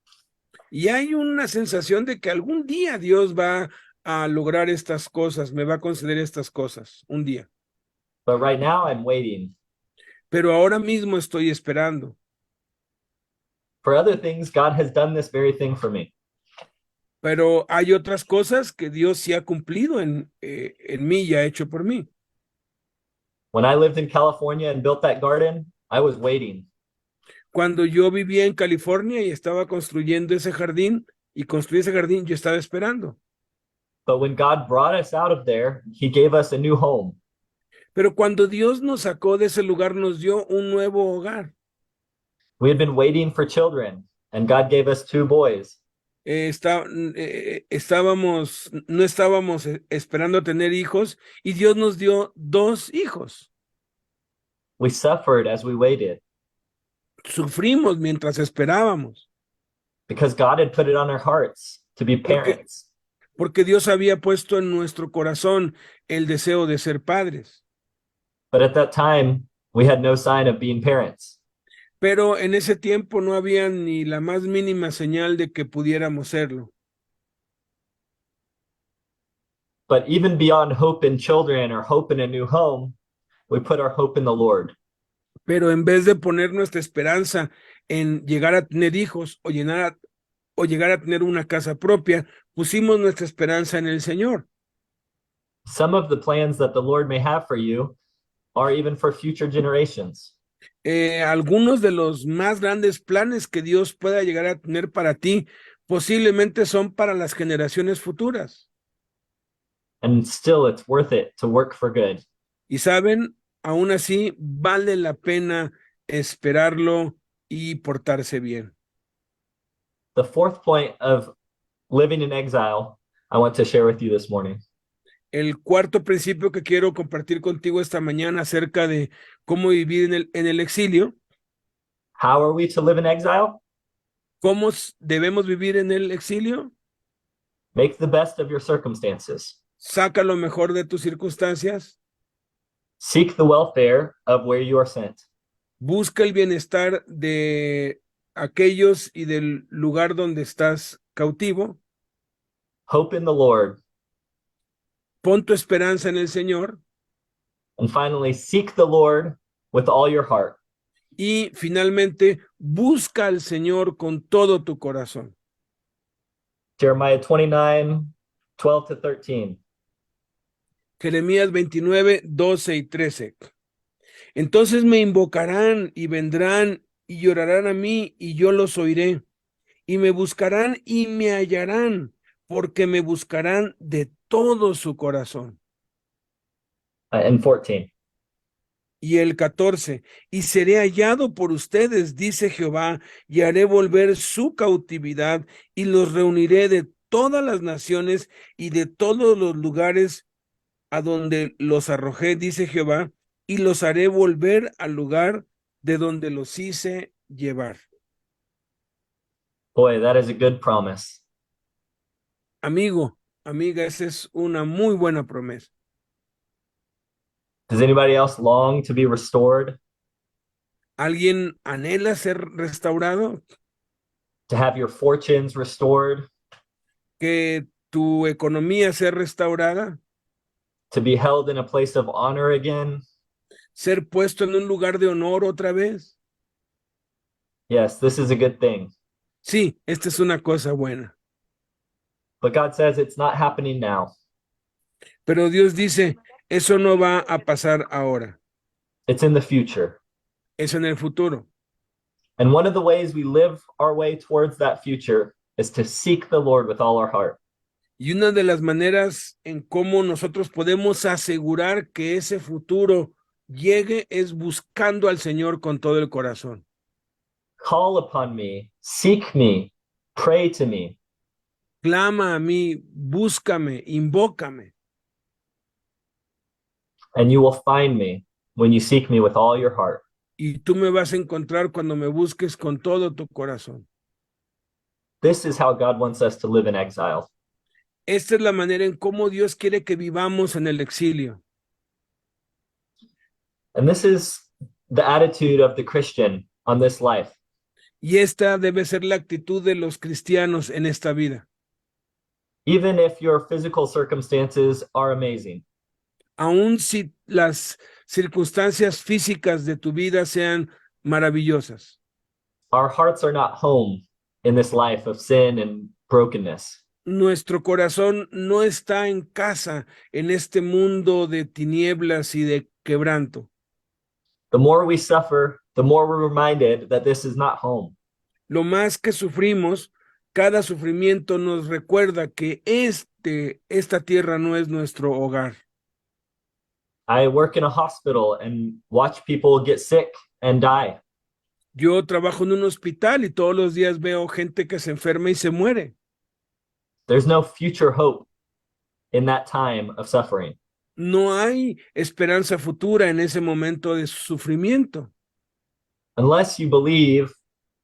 Y hay una sensación de que algún día Dios va a lograr estas cosas, me va a conceder estas cosas, un día.
But right now I'm waiting.
Pero ahora mismo estoy esperando.
For other things, God has done this very thing for me.
Pero hay otras cosas que Dios sí ha cumplido en mí y ha hecho por mí.
When I lived in California and built that garden, I was waiting.
Cuando yo vivía en California y estaba construyendo ese jardín y construí ese jardín, yo estaba esperando.
But when God brought us out of there, He gave us a new home.
Pero cuando Dios nos sacó de ese lugar, nos dio un nuevo hogar.
We had been waiting for children, and God gave us two boys.
No estábamos esperando tener hijos y Dios nos dio 2 hijos.
We suffered as we waited
Sufrimos mientras esperábamos,
because God had put it on our hearts to be parents.
porque Dios había puesto en nuestro corazón el deseo de ser padres.
But at that time, we had no sign of being parents.
Pero en ese tiempo no había ni la más mínima señal de que pudiéramos serlo.
But even beyond hope in children or hope in a new home, we put our hope in the Lord.
Pero en vez de poner nuestra esperanza en llegar a tener hijos o llegar a tener una casa propia, pusimos nuestra esperanza en el Señor.
Some of the plans that the Lord may have for you are even for future generations.
Algunos de los más grandes planes que Dios pueda llegar a tener para ti posiblemente son para las generaciones futuras.
And still, it's worth it to work for good.
Y saben, aún así vale la pena esperarlo y portarse bien.
The fourth point of living in exile, I want to share with you this morning.
El cuarto principio que quiero compartir contigo esta mañana acerca de cómo vivir en el exilio.
How are we to live in exile?
¿Cómo debemos vivir en el exilio?
Make the best of your circumstances.
Saca lo mejor de tus circunstancias.
Seek the welfare of where you are sent.
Busca el bienestar de aquellos y del lugar donde estás cautivo.
Hope in the Lord.
Pon tu esperanza en el Señor.
And finally, seek the Lord with all your heart.
Y finalmente, busca al Señor con todo tu corazón.
Jeremiah 29, 12 to 13.
Jeremías 29, 12 y 13. Entonces me invocarán y vendrán y llorarán a mí y yo los oiré. Y me buscarán y me hallarán, porque me buscarán de todo su corazón.
And 14.
Y el 14, y seré hallado por ustedes, dice Jehová, y haré volver su cautividad, y los reuniré de todas las naciones y de todos los lugares a donde los arrojé, dice Jehová, y los haré volver al lugar de donde los hice llevar.
Boy, that is a good promise.
Amigo, amiga, esa es una muy buena promesa.
Does anybody else long to be restored?
¿Alguien anhela ser restaurado?
To have your fortunes restored?
¿Que tu economía sea restaurada?
To be held in a place of honor again?
¿Ser puesto en un lugar de honor otra vez?
Yes, this is a good thing.
Sí, esta es una cosa buena.
But God says it's not happening now.
Pero Dios dice, eso no va a pasar ahora,
It's in the future.
es en el futuro.
And one of the ways we live our way towards that future is to seek the Lord with all our heart.
Y una de las maneras en cómo nosotros podemos asegurar que ese futuro llegue es buscando al Señor con todo el corazón.
Call upon me, seek me, pray to me,
Clama a mí, búscame, invócame,
and you will find me when you seek me with all your heart.
y tú me vas a encontrar cuando me busques con todo tu corazón.
This is how God wants us to live in exile.
Esta es la manera en cómo Dios quiere que vivamos en el exilio.
And this is the attitude of the Christian on this life.
Y esta debe ser la actitud de los cristianos en esta vida.
Even if your physical circumstances are amazing,
Aun si las circunstancias físicas de tu vida sean maravillosas,
our hearts are not home in this life of sin and brokenness.
nuestro corazón no está en casa en este mundo de tinieblas y de quebranto.
The more we suffer, the more we're reminded that this is not home.
Lo más que sufrimos, cada sufrimiento nos recuerda que esta tierra no es nuestro hogar.
I work in a hospital and watch people get sick and die.
Yo trabajo en un hospital y todos los días veo gente que se enferma y se muere.
There's no future hope in that time of suffering.
No hay esperanza futura en ese momento de sufrimiento,
Unless you believe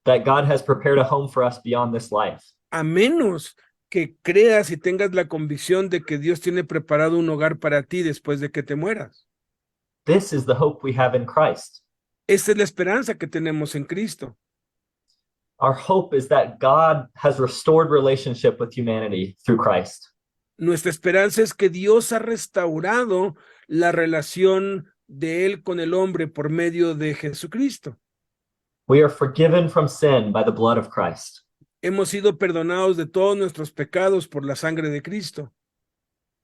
that God has prepared a home for us beyond this life.
a menos que creas y tengas la convicción de que Dios tiene preparado un hogar para ti después de que te mueras.
This is the hope we have in Christ.
Esta es la esperanza que tenemos en Cristo.
Our hope is that God has restored relationship with humanity through Christ.
Nuestra esperanza es que Dios ha restaurado la relación de Él con el hombre por medio de Jesucristo.
We are forgiven from sin by the blood of Christ.
Hemos sido perdonados de todos nuestros pecados por la sangre de Cristo.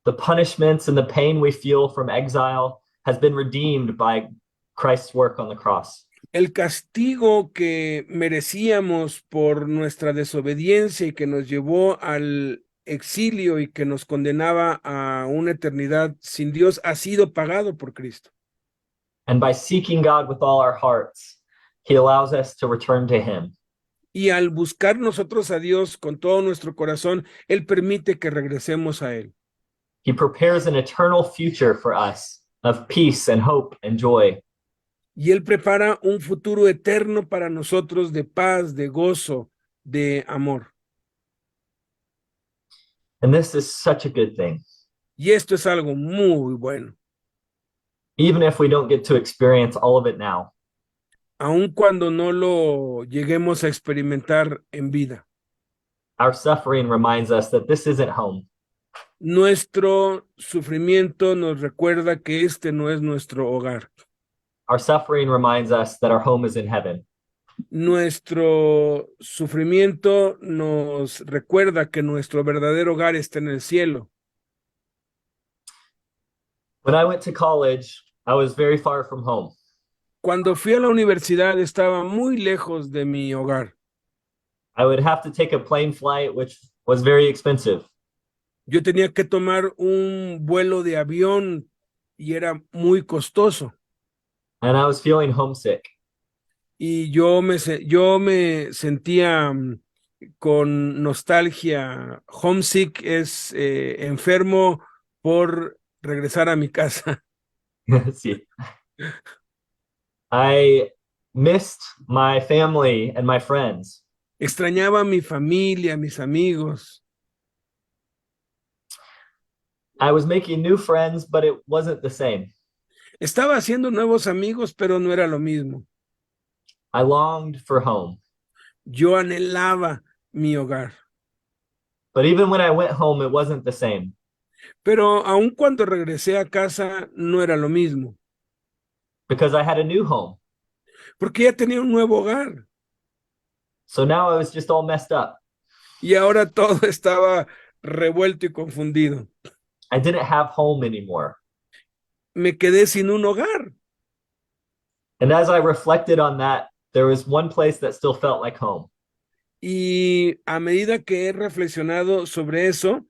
The punishments and the pain we feel from exile has been redeemed by Christ's work on the cross.
El castigo que merecíamos por nuestra desobediencia y que nos llevó al exilio y que nos condenaba a una eternidad sin Dios ha sido pagado por Cristo.
And by seeking God with all our hearts, He allows us to return to Him.
Y al buscar nosotros a Dios con todo nuestro corazón, Él permite que regresemos a Él.
He prepares an eternal future for us of peace and hope and joy.
Y Él prepara un futuro eterno para nosotros de paz, de gozo, de amor.
And this is such a good thing.
Y esto es algo muy bueno.
Even if we don't get to experience all of it now,
Aun cuando no lo lleguemos a experimentar en vida.
our suffering reminds us that this isn't home.
Nuestro sufrimiento nos recuerda que este no es nuestro hogar.
Our suffering reminds us that our home is in heaven.
Nuestro sufrimiento nos recuerda que nuestro verdadero hogar está en el cielo.
When I went to college, I was very far from home.
Cuando fui a la universidad estaba muy lejos de mi hogar.
I would have to take a plane flight, which was very expensive.
Yo tenía que tomar un vuelo de avión y era muy costoso.
And I was feeling homesick.
Y yo me sentía con nostalgia. Homesick es enfermo por regresar a mi casa.
Sí. I missed my family and my friends.
Extrañaba a mi familia, a mis amigos.
I was making new friends, but it wasn't the same.
Estaba haciendo nuevos amigos, pero no era lo mismo.
I longed for home.
Yo anhelaba mi hogar.
But even when I went home, it wasn't the same.
Pero aun cuando regresé a casa, no era lo mismo.
Because I had a new home.
Porque ya tenía un nuevo hogar.
So now I was just all messed up.
Y ahora todo estaba revuelto y confundido.
I didn't have home anymore.
Me quedé sin un hogar.
And as I reflected on that, there was one place that still felt like home.
Y a medida que he reflexionado sobre eso,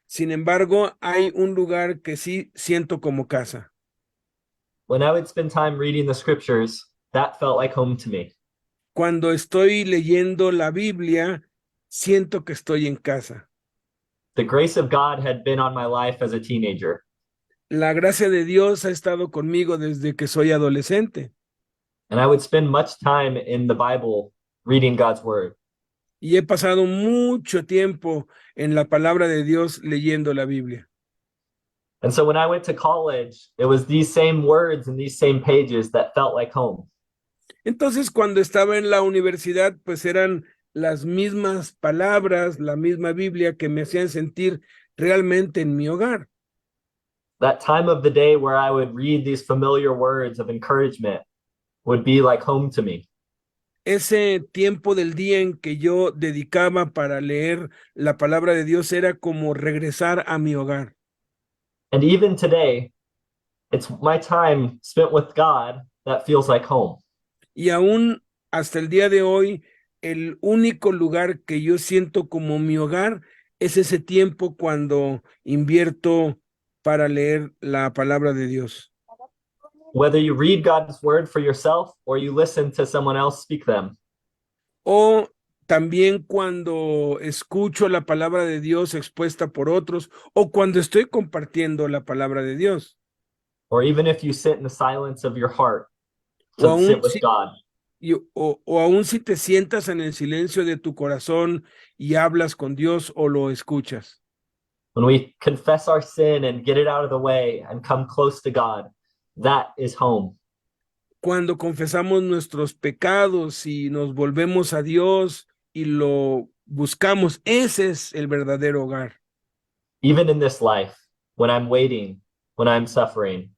sin embargo, hay un lugar que sí siento como casa.
When I would spend time reading the scriptures, that felt like home to me.
Cuando estoy leyendo la Biblia, siento que estoy en casa.
The grace of God had been on my life as a teenager.
La gracia de Dios ha estado conmigo desde que soy adolescente.
And I would spend much time in the Bible reading God's word.
Y he pasado mucho tiempo en la palabra de Dios leyendo la Biblia.
And so when I went to college, it was these same words and these same pages that felt like home.
Entonces, cuando estaba en la universidad, pues eran las mismas palabras, la misma Biblia que me hacían sentir realmente en mi hogar.
That time of the day where I would read these familiar words of encouragement would be like home to me.
Ese tiempo del día en que yo dedicaba para leer la palabra de Dios era como regresar a mi hogar.
And even today, it's my time spent with God that feels like home.
Y aún hasta el día de hoy, el único lugar que yo siento como mi hogar es ese tiempo cuando invierto para leer la palabra de Dios.
Whether you read God's word for yourself or you listen to someone else speak them.
O también cuando escucho la palabra de Dios expuesta por otros, o cuando estoy compartiendo la palabra de Dios.
Or even if you sit in the silence of your heart
O
to
aún
sit with
si,
God.
o aún si te sientas en el silencio de tu corazón y hablas con Dios o lo escuchas.
When we confess our sin and get it out of the way and come close to God, that is home.
Cuando confesamos nuestros pecados y nos volvemos a Dios y lo buscamos, ese es el verdadero hogar.
Even in this life, when I'm waiting, when I'm suffering,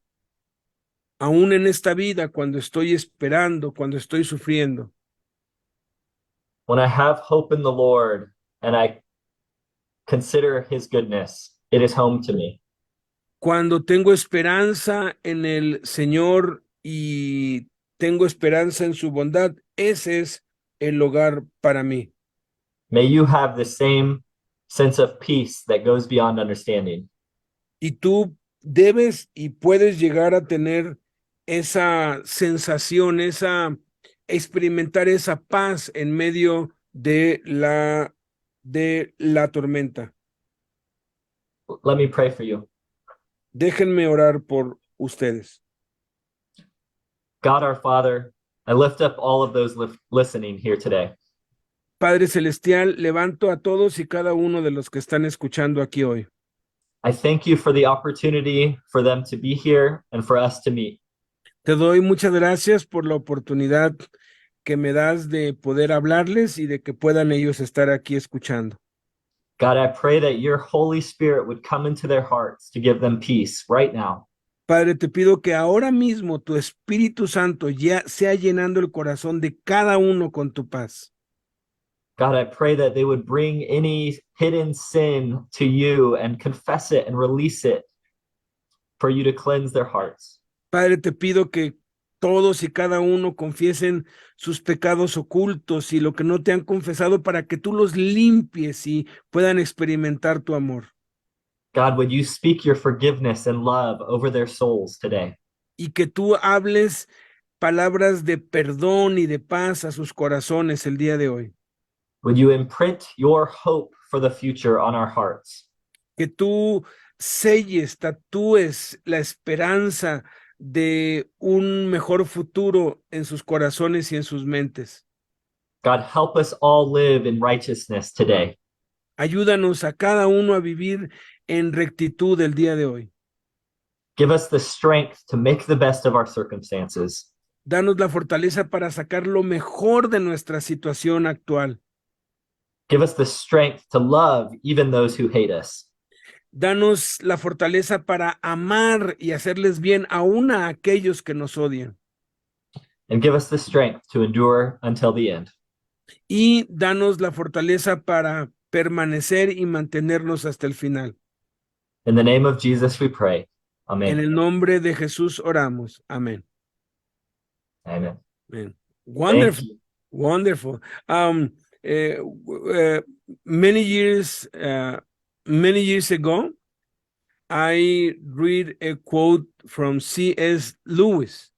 Aún en esta vida, cuando estoy esperando, cuando estoy sufriendo.
when I have hope in the Lord and I consider his goodness, it is home to me.
Cuando tengo esperanza en el Señor y tengo esperanza en su bondad, ese es el hogar para mí.
May you have the same sense of peace that goes beyond understanding.
Y tú debes y puedes llegar a tener esa sensación, experimentar esa paz en medio de la tormenta.
Let me pray for you.
Déjenme orar por ustedes.
God our Father, I lift up all of those listening here today.
Padre Celestial, levanto a todos y cada uno de los que están escuchando aquí hoy.
I thank you for the opportunity for them to be here and for us to meet.
Te doy muchas gracias por la oportunidad que me das de poder hablarles y de que puedan ellos estar aquí escuchando.
God, I pray that your Holy Spirit would come into their hearts to give them peace right now.
Padre, te pido que ahora mismo tu Espíritu Santo ya sea llenando el corazón de cada uno con tu paz.
God, I pray that they would bring any hidden sin to you and confess it and release it for you to cleanse their hearts.
Padre, te pido que todos y cada uno confiesen sus pecados ocultos y lo que no te han confesado para que tú los limpies y puedan experimentar tu amor.
God, would you speak your forgiveness and love over their souls today?
Y que tú hables palabras de perdón y de paz a sus corazones el día de hoy.
Would you imprint your hope for the future on our hearts?
Que tú selles, tatúes la esperanza de un mejor futuro en sus corazones y en sus mentes.
God, help us all live in righteousness today.
Ayúdanos a cada uno a vivir en rectitud el día de hoy.
Give us the strength to make the best of our circumstances.
Danos la fortaleza para sacar lo mejor de nuestra situación actual.
Give us the strength to love even those who hate us.
Danos la fortaleza para amar y hacerles bien aún a aquellos que nos odian.
And give us the strength to endure until the end.
Y danos la fortaleza para permanecer y mantenernos hasta el final.
In the name of Jesus we pray.
En
Amen.
el nombre de Jesús oramos. Amén.
Amen.
Amen.
Thank
Wonderful.
you.
Wonderful. Many years ago, I read a quote from C.S. Lewis.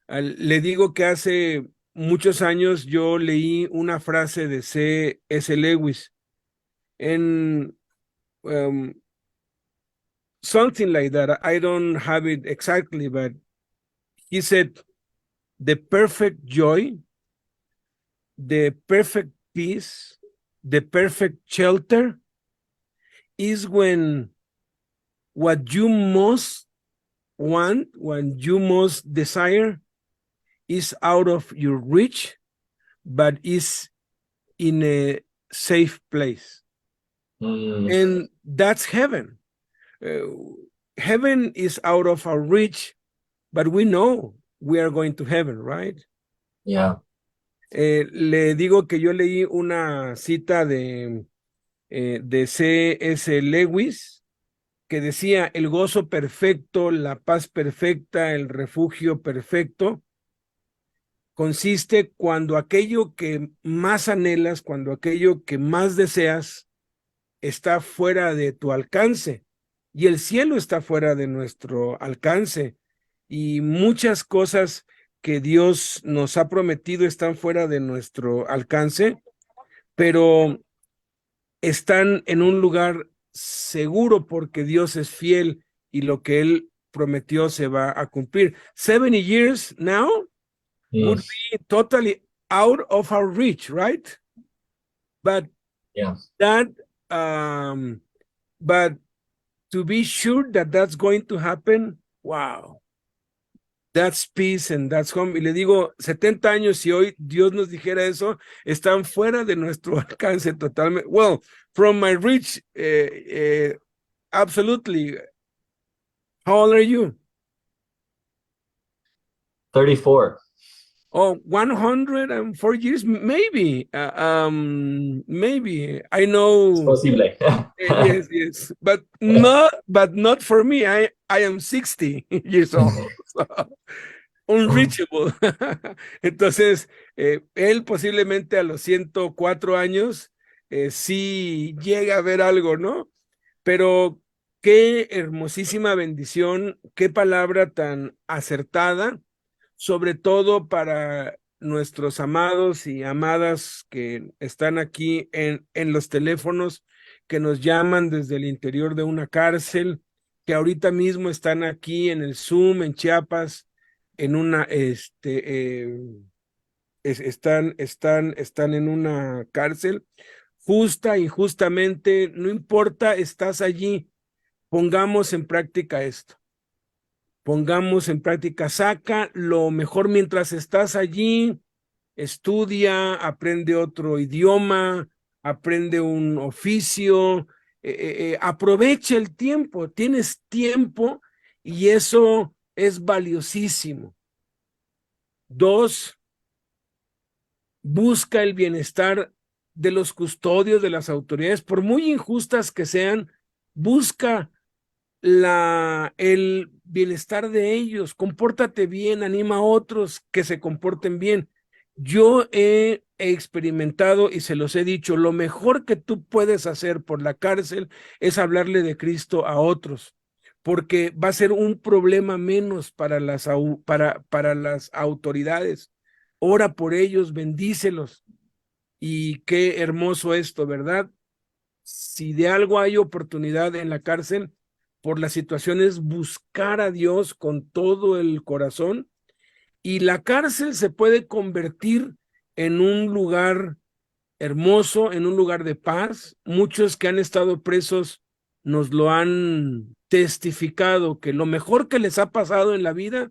Le digo que hace muchos años yo leí una frase de C.S. Lewis en something like that. I don't have it exactly, but he said, the perfect joy, the perfect peace, the perfect shelter is when what you most want, what you most desire is out of your reach, but is in a safe place. And that's heaven. Heaven is out of our reach, but we know we are going to heaven, right?
Yeah.
Le digo que yo leí una cita de C.S. Lewis que decía, el gozo perfecto, la paz perfecta, el refugio perfecto, consiste cuando aquello que más anhelas, cuando aquello que más deseas está fuera de tu alcance, y el cielo está fuera de nuestro alcance, y muchas cosas que Dios nos ha prometido están fuera de nuestro alcance, pero están en un lugar seguro porque Dios es fiel y lo que Él prometió se va a cumplir. 70 years now would be totally out of our reach, right? But that, but to be sure that that's going to happen, wow. That's peace and that's home. Y le digo, 70 años y hoy Dios nos dijera eso, están fuera de nuestro alcance totalmente. Well, from my reach, absolutely. How old are you?
34.
Oh, 104 years, maybe. Maybe. I know.
Es posible.
Yes, but not for me. I am 60 years old. So, unreachable. Entonces, él posiblemente a los 104 años sí llega a ver algo, ¿no? Pero qué hermosísima bendición, qué palabra tan acertada, sobre todo para nuestros amados y amadas que están aquí en los teléfonos, que nos llaman desde el interior de una cárcel, que ahorita mismo están aquí en el Zoom, en Chiapas, en una, están en una cárcel, justa, injustamente, no importa, estás allí, pongamos en práctica esto. Pongamos en práctica, saca lo mejor mientras estás allí, estudia, aprende otro idioma, aprende un oficio, aprovecha el tiempo, tienes tiempo y eso es valiosísimo. 2, busca el bienestar de los custodios, de las autoridades, por muy injustas que sean, busca el bienestar de ellos, compórtate bien, anima a otros que se comporten bien. Yo he experimentado y se los he dicho, lo mejor que tú puedes hacer por la cárcel es hablarle de Cristo a otros, porque va a ser un problema menos para las autoridades. Ora por ellos, bendícelos. Y qué hermoso esto, ¿verdad? Si de algo hay oportunidad en la cárcel, por las situaciones, buscar a Dios con todo el corazón, y la cárcel se puede convertir en un lugar hermoso, en un lugar de paz. Muchos que han estado presos nos lo han testificado, que lo mejor que les ha pasado en la vida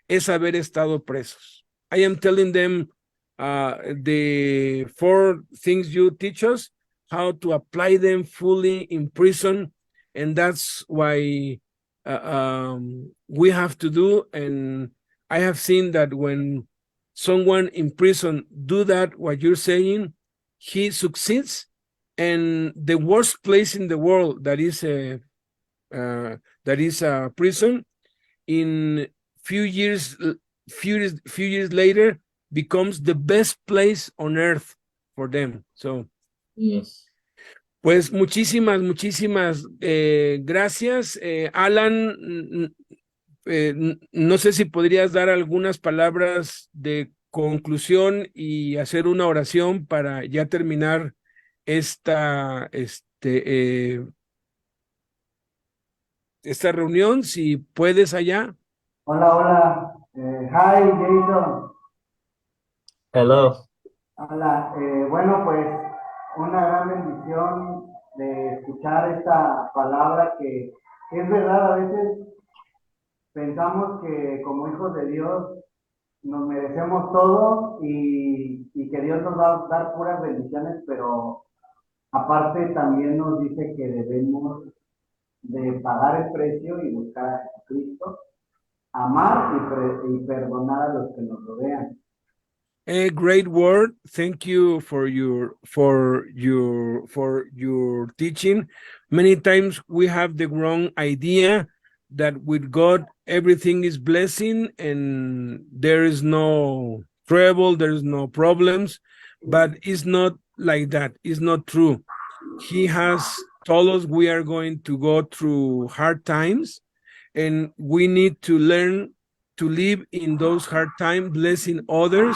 es haber estado presos. I am telling them the 4 things you teach us, how to apply them fully in prison. And that's why we have to do. And I have seen that when someone in prison do that, what you're saying, he succeeds. And the worst place in the world, that is that is a prison, in few years later becomes the best place on earth for them. So, pues muchísimas gracias. Alan, no sé si podrías dar algunas palabras de conclusión y hacer una oración para ya terminar esta reunión, si puedes allá.
Hola, hola. Hi, Jason.
Hello.
Hola. Bueno, pues una gran bendición de escuchar esta palabra que es verdad, a veces pensamos que como hijos de Dios nos merecemos todo y que Dios nos va a dar puras bendiciones, pero aparte también nos dice que debemos de pagar el precio y buscar a Jesucristo, amar y perdonar a los que nos rodean.
A great word. Thank you for your teaching. Many times we have the wrong idea that with God everything is blessing and there is no trouble, there is no problems, but it's not like that. It's not true. He has told us we are going to go through hard times, and we need to learn to live in those hard times, blessing others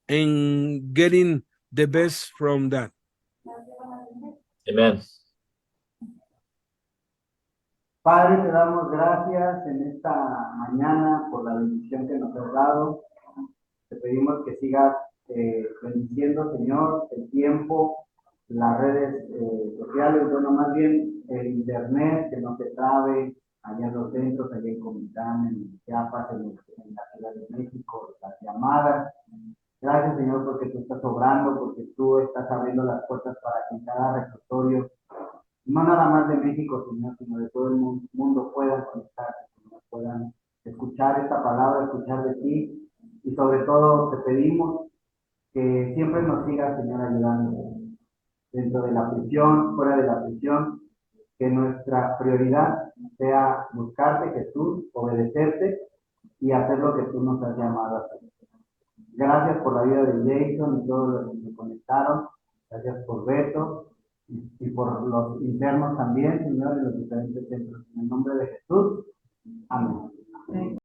and getting the best from that.
Amen.
Padre, te damos gracias en esta mañana por la bendición que nos has dado. Te pedimos que sigas bendiciendo, Señor, el tiempo, las redes sociales, bueno, más bien el internet, que no se trabe allá en los centros, allá en Comitán, en Chiapas, en la Ciudad de México, las llamadas. Gracias, Señor, porque tú estás obrando, porque tú estás abriendo las puertas para que en cada reclusorio, no nada más de México, Señor, sino de todo el mundo puedan conectarse, puedan escuchar esta palabra, escuchar de ti, y sobre todo te pedimos que siempre nos sigas, Señor, ayudando dentro de la prisión, fuera de la prisión, que nuestra prioridad sea buscarte, Jesús, obedecerte y hacer lo que tú nos has llamado a hacer. Gracias por la vida de Jason y todos los que se conectaron. Gracias por Beto y por los internos también, Señor, en los diferentes centros. En el nombre de Jesús. Amén.